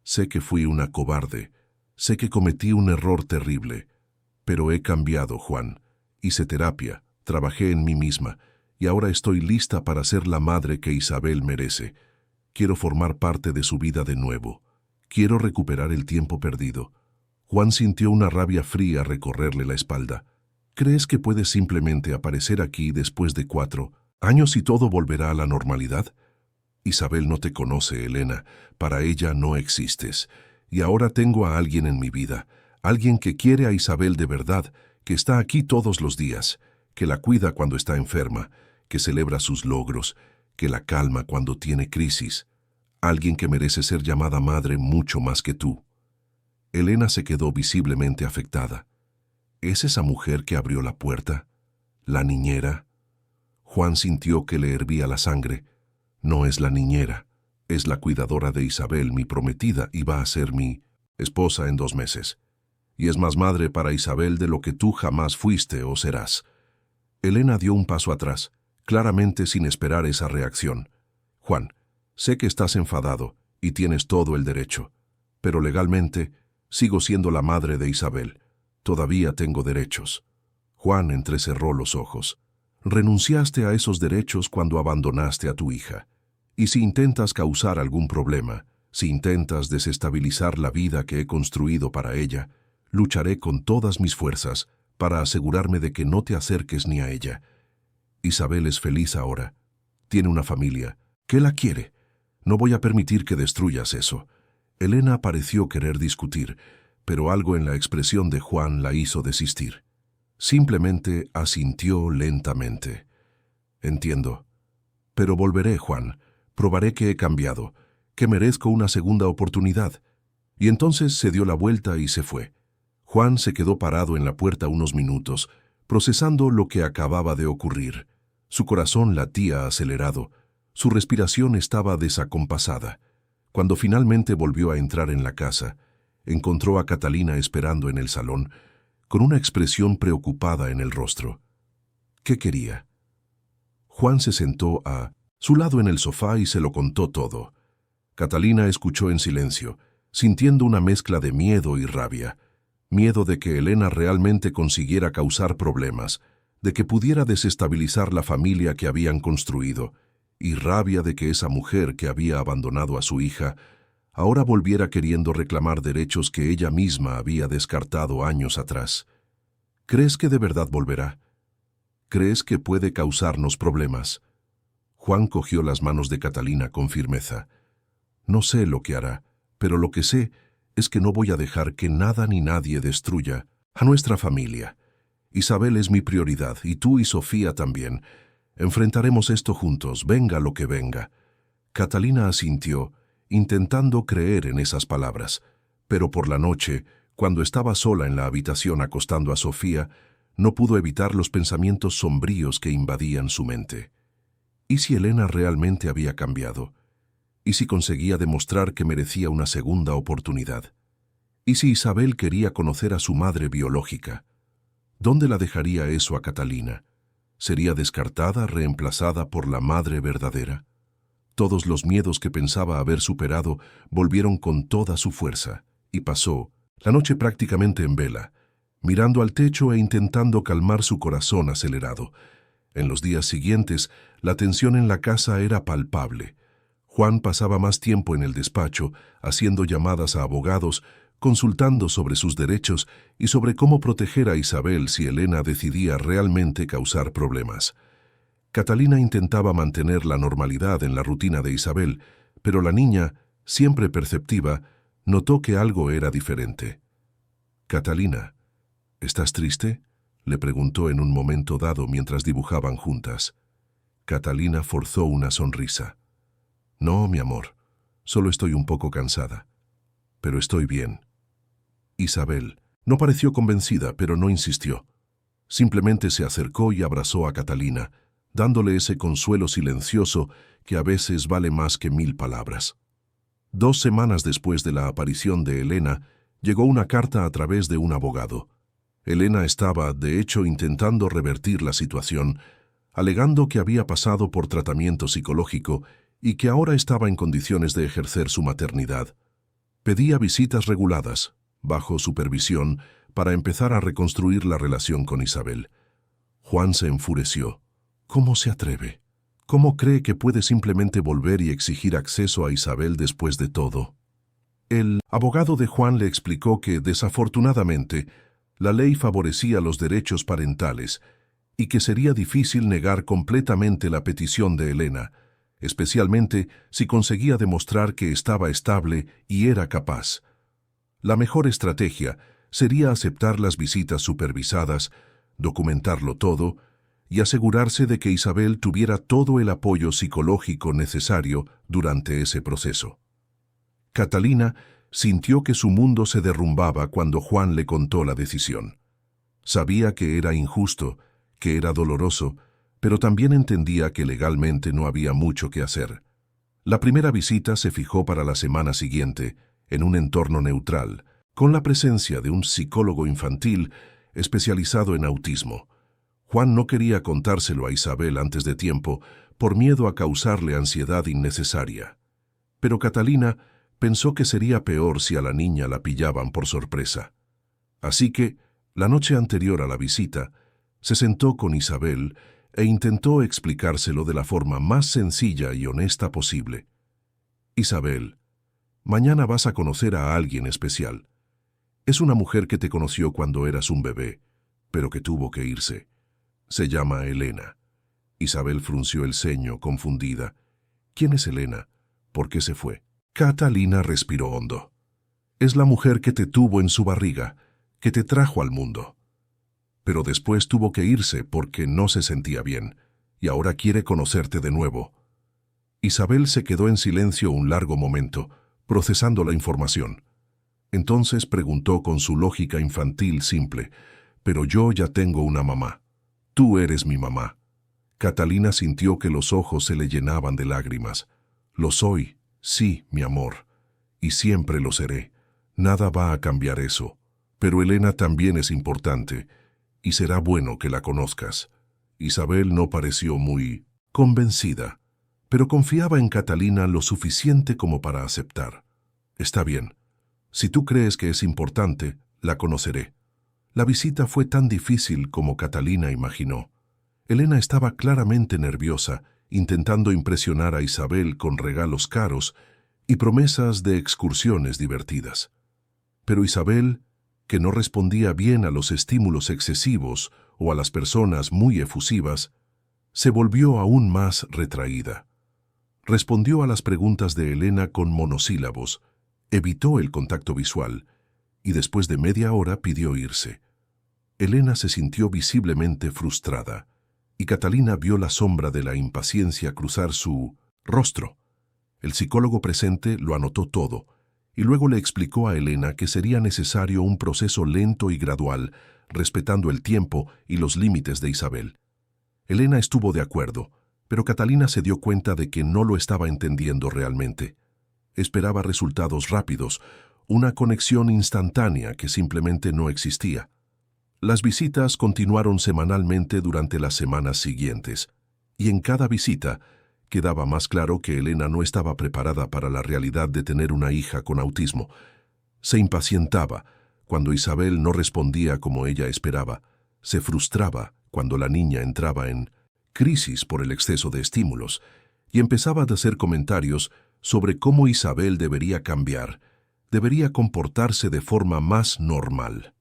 Sé que fui una cobarde, sé que cometí un error terrible, pero he cambiado, Juan. Hice terapia, trabajé en mí misma, y ahora estoy lista para ser la madre que Isabel merece. Quiero formar parte de su vida de nuevo. Quiero recuperar el tiempo perdido. Juan sintió una rabia fría recorrerle la espalda. ¿Crees que puedes simplemente aparecer aquí después de 4 años y todo volverá a la normalidad? Isabel no te conoce, Elena. Para ella no existes. Y ahora tengo a alguien en mi vida, alguien que quiere a Isabel de verdad, que está aquí todos los días, que la cuida cuando está enferma, que celebra sus logros, que la calma cuando tiene crisis. Alguien que merece ser llamada madre mucho más que tú. Elena se quedó visiblemente afectada. ¿Es esa mujer que abrió la puerta? ¿La niñera? Juan sintió que le hervía la sangre. No es la niñera, es la cuidadora de Isabel, mi prometida, y va a ser mi esposa en 2 meses. Y es más madre para Isabel de lo que tú jamás fuiste o serás. Elena dio un paso atrás, claramente sin esperar esa reacción. Juan, sé que estás enfadado y tienes todo el derecho, pero legalmente sigo siendo la madre de Isabel. Todavía tengo derechos. Juan entrecerró los ojos. Renunciaste a esos derechos cuando abandonaste a tu hija. Y si intentas causar algún problema, si intentas desestabilizar la vida que he construido para ella, lucharé con todas mis fuerzas para asegurarme de que no te acerques ni a ella. Isabel es feliz ahora. Tiene una familia. ¿Qué la quiere? No voy a permitir que destruyas eso. Elena pareció querer discutir, pero algo en la expresión de Juan la hizo desistir. Simplemente asintió lentamente. Entiendo. Pero volveré, Juan. Probaré que he cambiado, que merezco una segunda oportunidad. Y entonces se dio la vuelta y se fue. Juan se quedó parado en la puerta unos minutos, procesando lo que acababa de ocurrir. Su corazón latía acelerado. Su respiración estaba desacompasada. Cuando finalmente volvió a entrar en la casa, encontró a Catalina esperando en el salón, con una expresión preocupada en el rostro. ¿Qué quería? Juan se sentó a su lado en el sofá y se lo contó todo. Catalina escuchó en silencio, sintiendo una mezcla de miedo y rabia. Miedo de que Elena realmente consiguiera causar problemas, de que pudiera desestabilizar la familia que habían construido, y rabia de que esa mujer que había abandonado a su hija ahora volviera queriendo reclamar derechos que ella misma había descartado años atrás. ¿Crees que de verdad volverá? ¿Crees que puede causarnos problemas? Juan cogió las manos de Catalina con firmeza. No sé lo que hará, pero lo que sé es que no voy a dejar que nada ni nadie destruya a nuestra familia. Isabel es mi prioridad, y tú y Sofía también. Enfrentaremos esto juntos, venga lo que venga. Catalina asintió, intentando creer en esas palabras, pero por la noche, cuando estaba sola en la habitación acostando a Sofía, no pudo evitar los pensamientos sombríos que invadían su mente. ¿Y si Elena realmente había cambiado? ¿Y si conseguía demostrar que merecía una segunda oportunidad? ¿Y si Isabel quería conocer a su madre biológica? ¿Dónde la dejaría eso a Catalina? ¿Sería descartada, reemplazada por la madre verdadera? Todos los miedos que pensaba haber superado volvieron con toda su fuerza, y pasó la noche prácticamente en vela, mirando al techo e intentando calmar su corazón acelerado. En los días siguientes, la tensión en la casa era palpable. Juan pasaba más tiempo en el despacho, haciendo llamadas a abogados, consultando sobre sus derechos y sobre cómo proteger a Isabel si Elena decidía realmente causar problemas. Catalina intentaba mantener la normalidad en la rutina de Isabel, pero la niña, siempre perceptiva, notó que algo era diferente. «Catalina, ¿estás triste?», le preguntó en un momento dado mientras dibujaban juntas. Catalina forzó una sonrisa. «No, mi amor, solo estoy un poco cansada. Pero estoy bien». Isabel no pareció convencida, pero no insistió. Simplemente se acercó y abrazó a Catalina, dándole ese consuelo silencioso que a veces vale más que 1000 palabras. 2 semanas después de la aparición de Elena, llegó una carta a través de un abogado. Elena estaba, de hecho, intentando revertir la situación, alegando que había pasado por tratamiento psicológico y que ahora estaba en condiciones de ejercer su maternidad. Pedía visitas reguladas, bajo supervisión, para empezar a reconstruir la relación con Isabel. Juan se enfureció. ¿Cómo se atreve? ¿Cómo cree que puede simplemente volver y exigir acceso a Isabel después de todo? El abogado de Juan le explicó que, desafortunadamente, la ley favorecía los derechos parentales y que sería difícil negar completamente la petición de Elena, especialmente si conseguía demostrar que estaba estable y era capaz. La mejor estrategia sería aceptar las visitas supervisadas, documentarlo todo y asegurarse de que Isabel tuviera todo el apoyo psicológico necesario durante ese proceso. Catalina sintió que su mundo se derrumbaba cuando Juan le contó la decisión. Sabía que era injusto, que era doloroso, pero también entendía que legalmente no había mucho que hacer. La primera visita se fijó para la semana siguiente, en un entorno neutral, con la presencia de un psicólogo infantil especializado en autismo. Juan no quería contárselo a Isabel antes de tiempo por miedo a causarle ansiedad innecesaria. Pero Catalina pensó que sería peor si a la niña la pillaban por sorpresa. Así que, la noche anterior a la visita, se sentó con Isabel e intentó explicárselo de la forma más sencilla y honesta posible. «Isabel, mañana vas a conocer a alguien especial. Es una mujer que te conoció cuando eras un bebé, pero que tuvo que irse. Se llama Elena». Isabel frunció el ceño, confundida. «¿Quién es Elena? ¿Por qué se fue?». Catalina respiró hondo. «Es la mujer que te tuvo en su barriga, que te trajo al mundo. Pero después tuvo que irse porque no se sentía bien, y ahora quiere conocerte de nuevo». Isabel se quedó en silencio un largo momento, procesando la información. Entonces preguntó con su lógica infantil simple: «Pero yo ya tengo una mamá. Tú eres mi mamá». Catalina sintió que los ojos se le llenaban de lágrimas. «Lo soy, sí, mi amor, y siempre lo seré. Nada va a cambiar eso. Pero Elena también es importante, y será bueno que la conozcas». Isabel no pareció muy convencida, pero confiaba en Catalina lo suficiente como para aceptar. «Está bien. Si tú crees que es importante, la conoceré». La visita fue tan difícil como Catalina imaginó. Elena estaba claramente nerviosa, intentando impresionar a Isabel con regalos caros y promesas de excursiones divertidas. Pero Isabel, que no respondía bien a los estímulos excesivos o a las personas muy efusivas, se volvió aún más retraída. Respondió a las preguntas de Elena con monosílabos, evitó el contacto visual y después de media hora pidió irse. Elena se sintió visiblemente frustrada y Catalina vio la sombra de la impaciencia cruzar su rostro. El psicólogo presente lo anotó todo y luego le explicó a Elena que sería necesario un proceso lento y gradual, respetando el tiempo y los límites de Isabel. Elena estuvo de acuerdo, pero Catalina se dio cuenta de que no lo estaba entendiendo realmente. Esperaba resultados rápidos, una conexión instantánea que simplemente no existía. Las visitas continuaron semanalmente durante las semanas siguientes, y en cada visita quedaba más claro que Elena no estaba preparada para la realidad de tener una hija con autismo. Se impacientaba cuando Isabel no respondía como ella esperaba, se frustraba cuando la niña entraba en crisis por el exceso de estímulos, y empezaba a hacer comentarios sobre cómo Isabel debería cambiar, debería comportarse de forma más normal.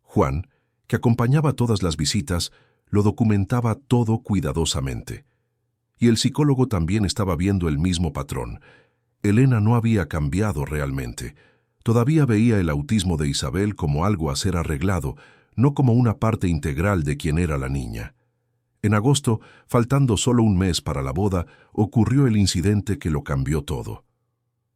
Juan, que acompañaba todas las visitas, lo documentaba todo cuidadosamente. Y el psicólogo también estaba viendo el mismo patrón. Elena no había cambiado realmente. Todavía veía el autismo de Isabel como algo a ser arreglado, no como una parte integral de quien era la niña. En agosto, faltando solo un mes para la boda, ocurrió el incidente que lo cambió todo.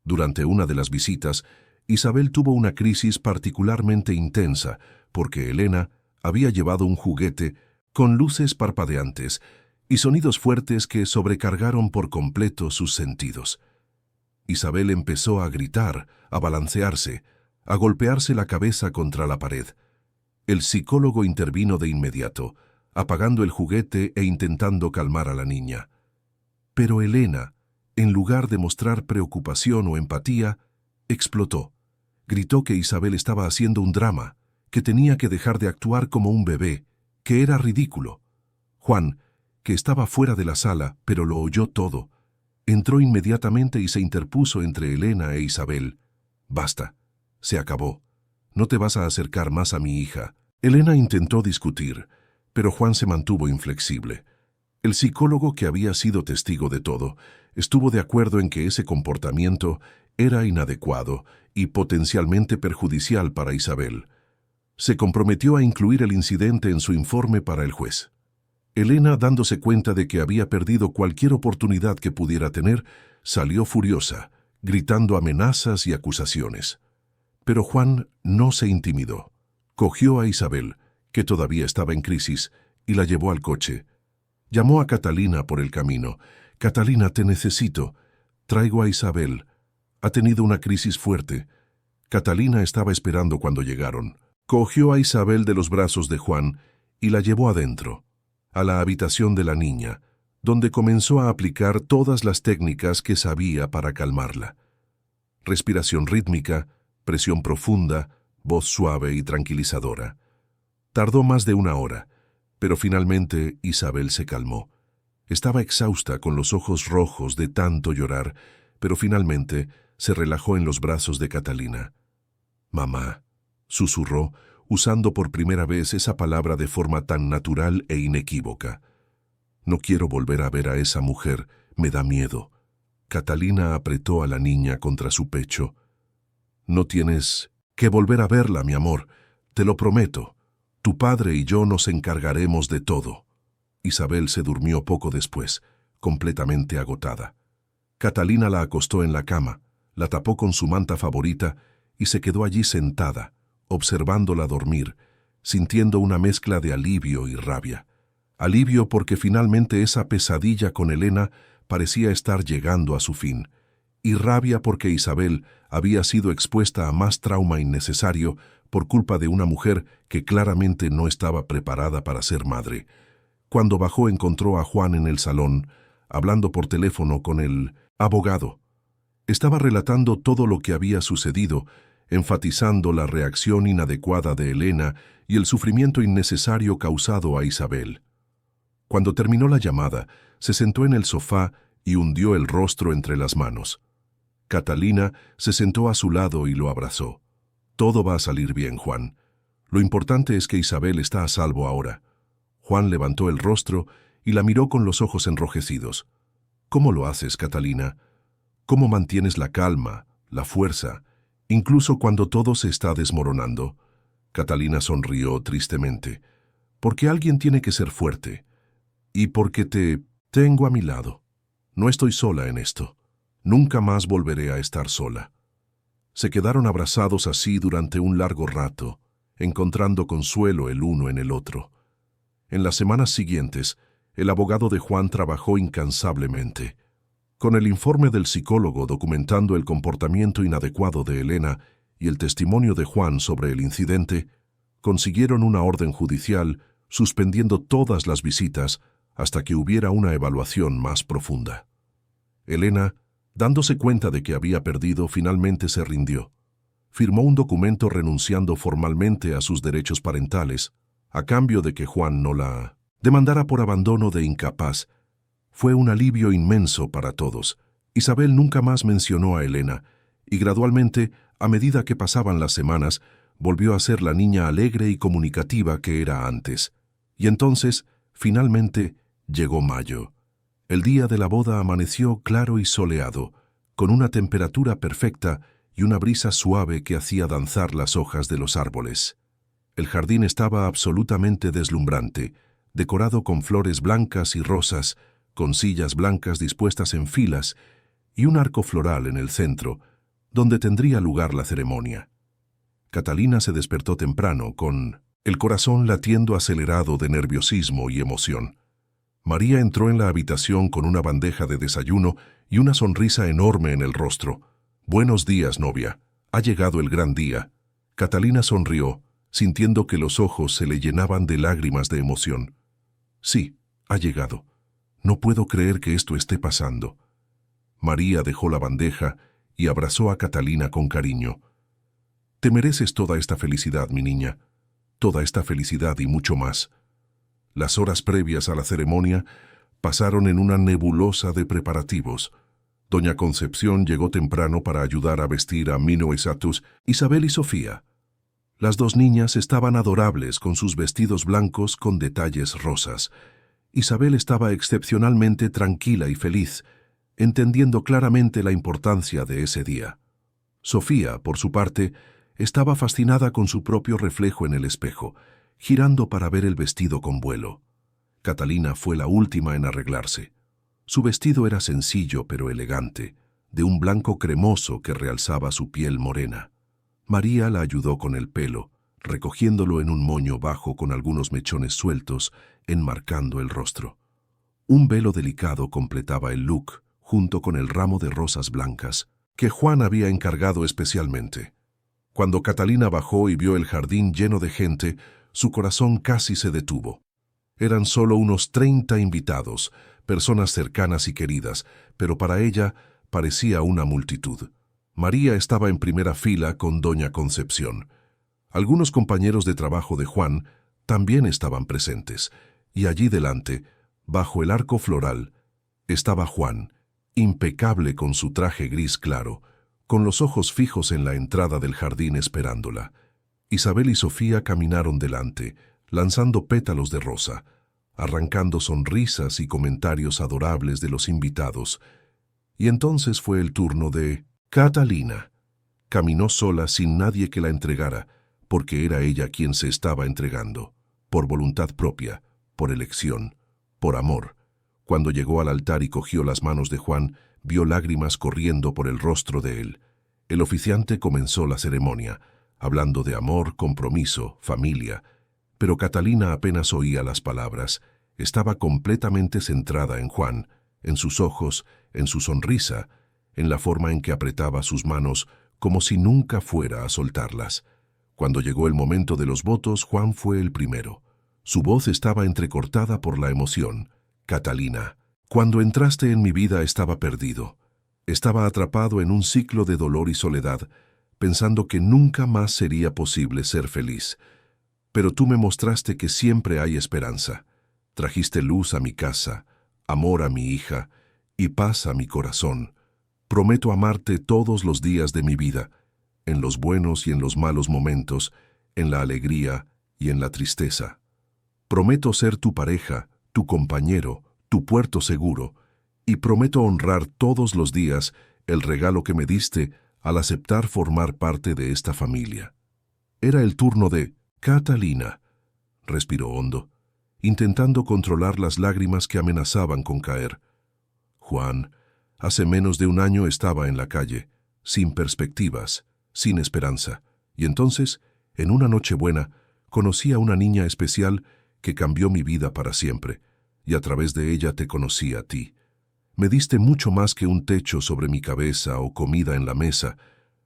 Durante una de las visitas, Isabel tuvo una crisis particularmente intensa porque Elena había llevado un juguete con luces parpadeantes y sonidos fuertes que sobrecargaron por completo sus sentidos. Isabel empezó a gritar, a balancearse, a golpearse la cabeza contra la pared. El psicólogo intervino de inmediato, apagando el juguete e intentando calmar a la niña. Pero Elena, en lugar de mostrar preocupación o empatía, explotó. Gritó que Isabel estaba haciendo un drama, que tenía que dejar de actuar como un bebé, que era ridículo. Juan, que estaba fuera de la sala, pero lo oyó todo, entró inmediatamente y se interpuso entre Elena e Isabel. «Basta, se acabó. No te vas a acercar más a mi hija». Elena intentó discutir, pero Juan se mantuvo inflexible. El psicólogo, que había sido testigo de todo, estuvo de acuerdo en que ese comportamiento era inadecuado y potencialmente perjudicial para Isabel. Se comprometió a incluir el incidente en su informe para el juez. Elena, dándose cuenta de que había perdido cualquier oportunidad que pudiera tener, salió furiosa, gritando amenazas y acusaciones. Pero Juan no se intimidó. Cogió a Isabel, que todavía estaba en crisis, y la llevó al coche. Llamó a Catalina por el camino. «Catalina, te necesito. Traigo a Isabel. Ha tenido una crisis fuerte». Catalina estaba esperando cuando llegaron. Cogió a Isabel de los brazos de Juan y la llevó adentro, a la habitación de la niña, donde comenzó a aplicar todas las técnicas que sabía para calmarla. Respiración rítmica, presión profunda, voz suave y tranquilizadora. Tardó más de 1 hora, pero finalmente Isabel se calmó. Estaba exhausta, con los ojos rojos de tanto llorar, pero finalmente se relajó en los brazos de Catalina. «Mamá», susurró, usando por primera vez esa palabra de forma tan natural e inequívoca. «No quiero volver a ver a esa mujer, me da miedo». Catalina apretó a la niña contra su pecho. «No tienes que volver a verla, mi amor, te lo prometo. Tu padre y yo nos encargaremos de todo». Isabel se durmió poco después, completamente agotada. Catalina la acostó en la cama, la tapó con su manta favorita y se quedó allí sentada, observándola dormir, sintiendo una mezcla de alivio y rabia. Alivio porque finalmente esa pesadilla con Elena parecía estar llegando a su fin, y rabia porque Isabel había sido expuesta a más trauma innecesario por culpa de una mujer que claramente no estaba preparada para ser madre. Cuando bajó encontró a Juan en el salón, hablando por teléfono con el abogado. Estaba relatando todo lo que había sucedido, enfatizando la reacción inadecuada de Elena y el sufrimiento innecesario causado a Isabel. Cuando terminó la llamada, se sentó en el sofá y hundió el rostro entre las manos. Catalina se sentó a su lado y lo abrazó. «Todo va a salir bien, Juan. Lo importante es que Isabel está a salvo ahora». Juan levantó el rostro y la miró con los ojos enrojecidos. «¿Cómo lo haces, Catalina? ¿Cómo mantienes la calma, la fuerza, incluso cuando todo se está desmoronando?» Catalina sonrió tristemente. «Porque alguien tiene que ser fuerte. Y porque te tengo a mi lado. No estoy sola en esto. Nunca más volveré a estar sola». Se quedaron abrazados así durante un largo rato, encontrando consuelo el uno en el otro. En las semanas siguientes, el abogado de Juan trabajó incansablemente. Con el informe del psicólogo documentando el comportamiento inadecuado de Elena y el testimonio de Juan sobre el incidente, consiguieron una orden judicial suspendiendo todas las visitas hasta que hubiera una evaluación más profunda. Elena, dándose cuenta de que había perdido, finalmente se rindió. Firmó un documento renunciando formalmente a sus derechos parentales, a cambio de que Juan no la demandara por abandono de incapaz. Fue un alivio inmenso para todos. Isabel nunca más mencionó a Elena, y gradualmente, a medida que pasaban las semanas, volvió a ser la niña alegre y comunicativa que era antes. Y entonces, Finalmente llegó mayo. El día de la boda amaneció claro y soleado, con una temperatura perfecta y una brisa suave que hacía danzar las hojas de los árboles. El jardín estaba absolutamente deslumbrante, decorado con flores blancas y rosas, con sillas blancas dispuestas en filas y un arco floral en el centro, donde tendría lugar la ceremonia. Catalina se despertó temprano, con el corazón latiendo acelerado de nerviosismo y emoción. María entró en la habitación con una bandeja de desayuno y una sonrisa enorme en el rostro. «Buenos días, novia. Ha llegado el gran día». Catalina sonrió, sintiendo que los ojos se le llenaban de lágrimas de emoción. «Sí, ha llegado. No puedo creer que esto esté pasando». María dejó la bandeja y abrazó a Catalina con cariño. «Te mereces toda esta felicidad, mi niña. Toda esta felicidad y mucho más». Las horas previas a la ceremonia pasaron en una nebulosa de preparativos. Doña Concepción llegó temprano para ayudar a vestir a Mino y Satus, Isabel y Sofía. Las dos niñas estaban adorables con sus vestidos blancos con detalles rosas. Isabel estaba excepcionalmente tranquila y feliz, entendiendo claramente la importancia de ese día. Sofía, por su parte, estaba fascinada con su propio reflejo en el espejo, girando para ver el vestido con vuelo. Catalina fue la última en arreglarse. Su vestido era sencillo pero elegante, de un blanco cremoso que realzaba su piel morena. María la ayudó con el pelo, recogiéndolo en un moño bajo con algunos mechones sueltos, enmarcando el rostro. Un velo delicado completaba el look, junto con el ramo de rosas blancas, que Juan había encargado especialmente. Cuando Catalina bajó y vio el jardín lleno de gente, su corazón casi se detuvo. Eran solo unos 30 invitados, personas cercanas y queridas, pero para ella parecía una multitud. María estaba en primera fila con doña Concepción. Algunos compañeros de trabajo de Juan también estaban presentes, y allí delante, bajo el arco floral, estaba Juan, impecable con su traje gris claro, con los ojos fijos en la entrada del jardín esperándola. Isabel y Sofía caminaron delante, lanzando pétalos de rosa, arrancando sonrisas y comentarios adorables de los invitados. Y entonces fue el turno de Catalina. Caminó sola sin nadie que la entregara, porque era ella quien se estaba entregando, por voluntad propia, por elección, por amor. Cuando llegó al altar y cogió las manos de Juan, vio lágrimas corriendo por el rostro de él. El oficiante comenzó la ceremonia, hablando de amor, compromiso, familia. Pero Catalina apenas oía las palabras. Estaba completamente centrada en Juan, en sus ojos, en su sonrisa, en la forma en que apretaba sus manos, como si nunca fuera a soltarlas. Cuando llegó el momento de los votos, Juan fue el primero. Su voz estaba entrecortada por la emoción. «Catalina, cuando entraste en mi vida estaba perdido. Estaba atrapado en un ciclo de dolor y soledad, pensando que nunca más sería posible ser feliz. Pero tú me mostraste que siempre hay esperanza. Trajiste luz a mi casa, amor a mi hija y paz a mi corazón. Prometo amarte todos los días de mi vida, en los buenos y en los malos momentos, en la alegría y en la tristeza. Prometo ser tu pareja, tu compañero, tu puerto seguro, y prometo honrar todos los días el regalo que me diste al aceptar formar parte de esta familia». Era el turno de Catalina. Respiró hondo, intentando controlar las lágrimas que amenazaban con caer. Juan, hace menos de un año estaba en la calle, sin perspectivas, sin esperanza, y entonces, en una Nochebuena, conocí a una niña especial que cambió mi vida para siempre, y a través de ella te conocí a ti. Me diste mucho más que un techo sobre mi cabeza o comida en la mesa.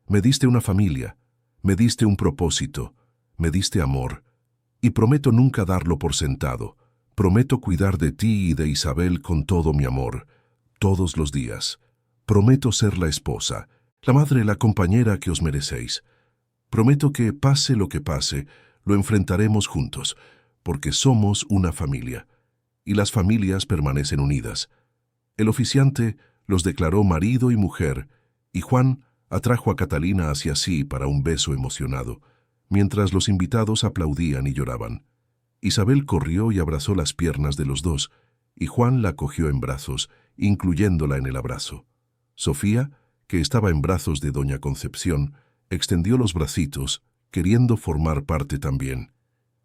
Me diste una familia, me diste un propósito, me diste amor. Y prometo nunca darlo por sentado. Prometo cuidar de ti y de Isabel con todo mi amor, todos los días. Prometo ser la esposa, la madre, la compañera que os merecéis. Prometo que, pase lo que pase, lo enfrentaremos juntos, porque somos una familia, y las familias permanecen unidas. El oficiante los declaró marido y mujer, y Juan atrajo a Catalina hacia sí para un beso emocionado, mientras los invitados aplaudían y lloraban. Isabel corrió y abrazó las piernas de los dos, y Juan la cogió en brazos, incluyéndola en el abrazo. Sofía, que estaba en brazos de doña Concepción, extendió los bracitos, queriendo formar parte también.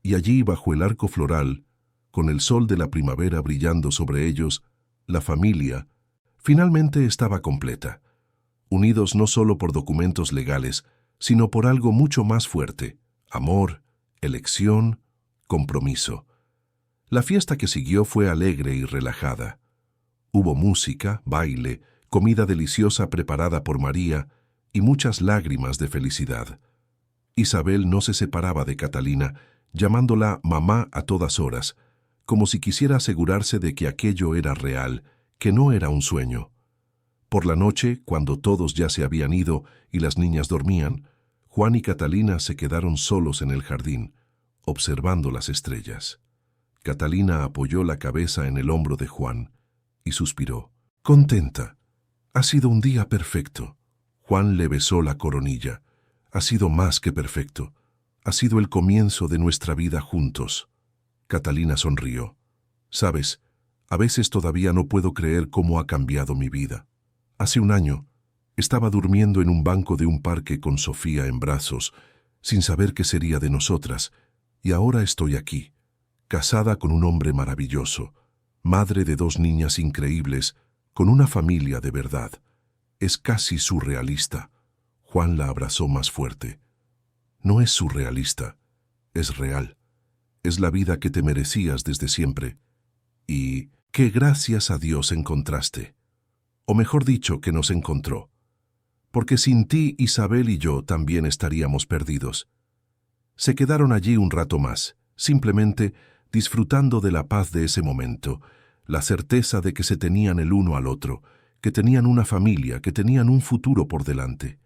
Y allí, bajo el arco floral, con el sol de la primavera brillando sobre ellos, la familia finalmente estaba completa, unidos no solo por documentos legales, sino por algo mucho más fuerte: amor, elección, compromiso. La fiesta que siguió fue alegre y relajada. Hubo música, baile, comida deliciosa preparada por María y muchas lágrimas de felicidad. Isabel no se separaba de Catalina, llamándola mamá a todas horas, como si quisiera asegurarse de que aquello era real, que no era un sueño. Por la noche, cuando todos ya se habían ido y las niñas dormían, Juan y Catalina se quedaron solos en el jardín, observando las estrellas. Catalina apoyó la cabeza en el hombro de Juan y suspiró. Contenta. Ha sido un día perfecto. Juan le besó la coronilla. Ha sido más que perfecto. Ha sido el comienzo de nuestra vida juntos. Catalina sonrió. Sabes, a veces todavía no puedo creer cómo ha cambiado mi vida. Hace un año, estaba durmiendo en un banco de un parque con Sofía en brazos, sin saber qué sería de nosotras, y ahora estoy aquí, casada con un hombre maravilloso, madre de 2 niñas increíbles, con una familia de verdad. Es casi surrealista. Juan la abrazó más fuerte. No es surrealista, es real. Es la vida que te merecías desde siempre. Y que gracias a Dios encontraste. O mejor dicho, que nos encontró. Porque sin ti, Isabel y yo también estaríamos perdidos. Se quedaron allí un rato más, simplemente disfrutando de la paz de ese momento, la certeza de que se tenían el uno al otro, que tenían una familia, que tenían un futuro por delante.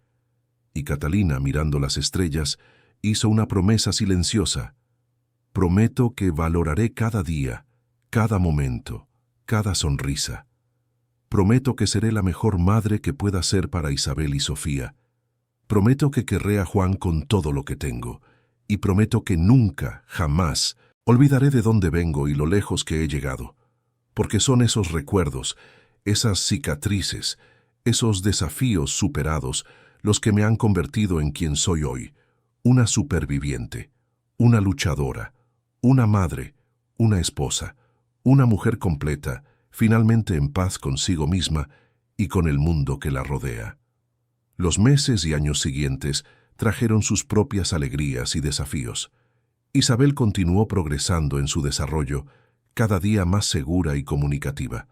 Y Catalina, mirando las estrellas, hizo una promesa silenciosa. Prometo que valoraré cada día, cada momento, cada sonrisa. Prometo que seré la mejor madre que pueda ser para Isabel y Sofía. Prometo que querré a Juan con todo lo que tengo. Y prometo que nunca, jamás, olvidaré de dónde vengo y lo lejos que he llegado. Porque son esos recuerdos, esas cicatrices, esos desafíos superados, los que me han convertido en quien soy hoy. Una superviviente, una luchadora, una madre, una esposa, una mujer completa, finalmente en paz consigo misma y con el mundo que la rodea. Los meses y años siguientes trajeron sus propias alegrías y desafíos. Isabel continuó progresando en su desarrollo, cada día más segura y comunicativa.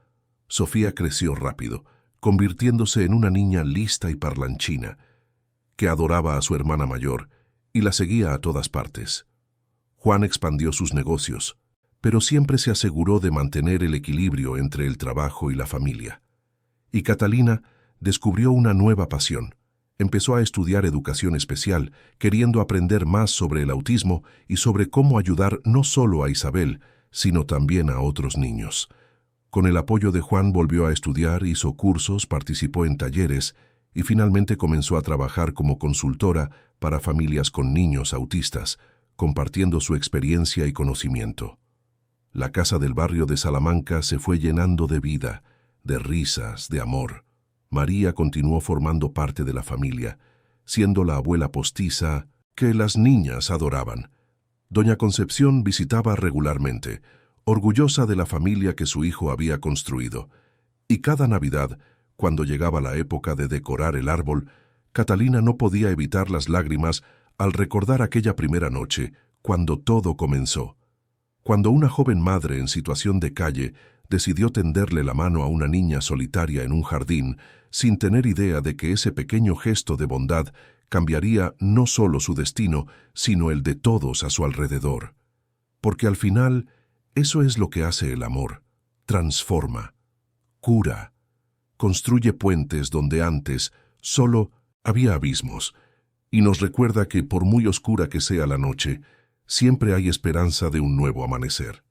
Sofía creció rápido, convirtiéndose en una niña lista y parlanchina, que adoraba a su hermana mayor y la seguía a todas partes. Juan expandió sus negocios, pero siempre se aseguró de mantener el equilibrio entre el trabajo y la familia. Y Catalina descubrió una nueva pasión. Empezó a estudiar educación especial, queriendo aprender más sobre el autismo y sobre cómo ayudar no solo a Isabel, sino también a otros niños. Con el apoyo de Juan volvió a estudiar, hizo cursos, participó en talleres y finalmente comenzó a trabajar como consultora para familias con niños autistas, compartiendo su experiencia y conocimiento. La casa del barrio de Salamanca se fue llenando de vida, de risas, de amor. María continuó formando parte de la familia, siendo la abuela postiza que las niñas adoraban. Doña Concepción visitaba regularmente, orgullosa de la familia que su hijo había construido. Y cada Navidad, cuando llegaba la época de decorar el árbol, Catalina no podía evitar las lágrimas al recordar aquella primera noche, cuando todo comenzó. Cuando una joven madre en situación de calle decidió tenderle la mano a una niña solitaria en un jardín, sin tener idea de que ese pequeño gesto de bondad cambiaría no solo su destino, sino el de todos a su alrededor. Porque al final, eso es lo que hace el amor. Transforma, cura, construye puentes donde antes solo había abismos, y nos recuerda que por muy oscura que sea la noche, siempre hay esperanza de un nuevo amanecer.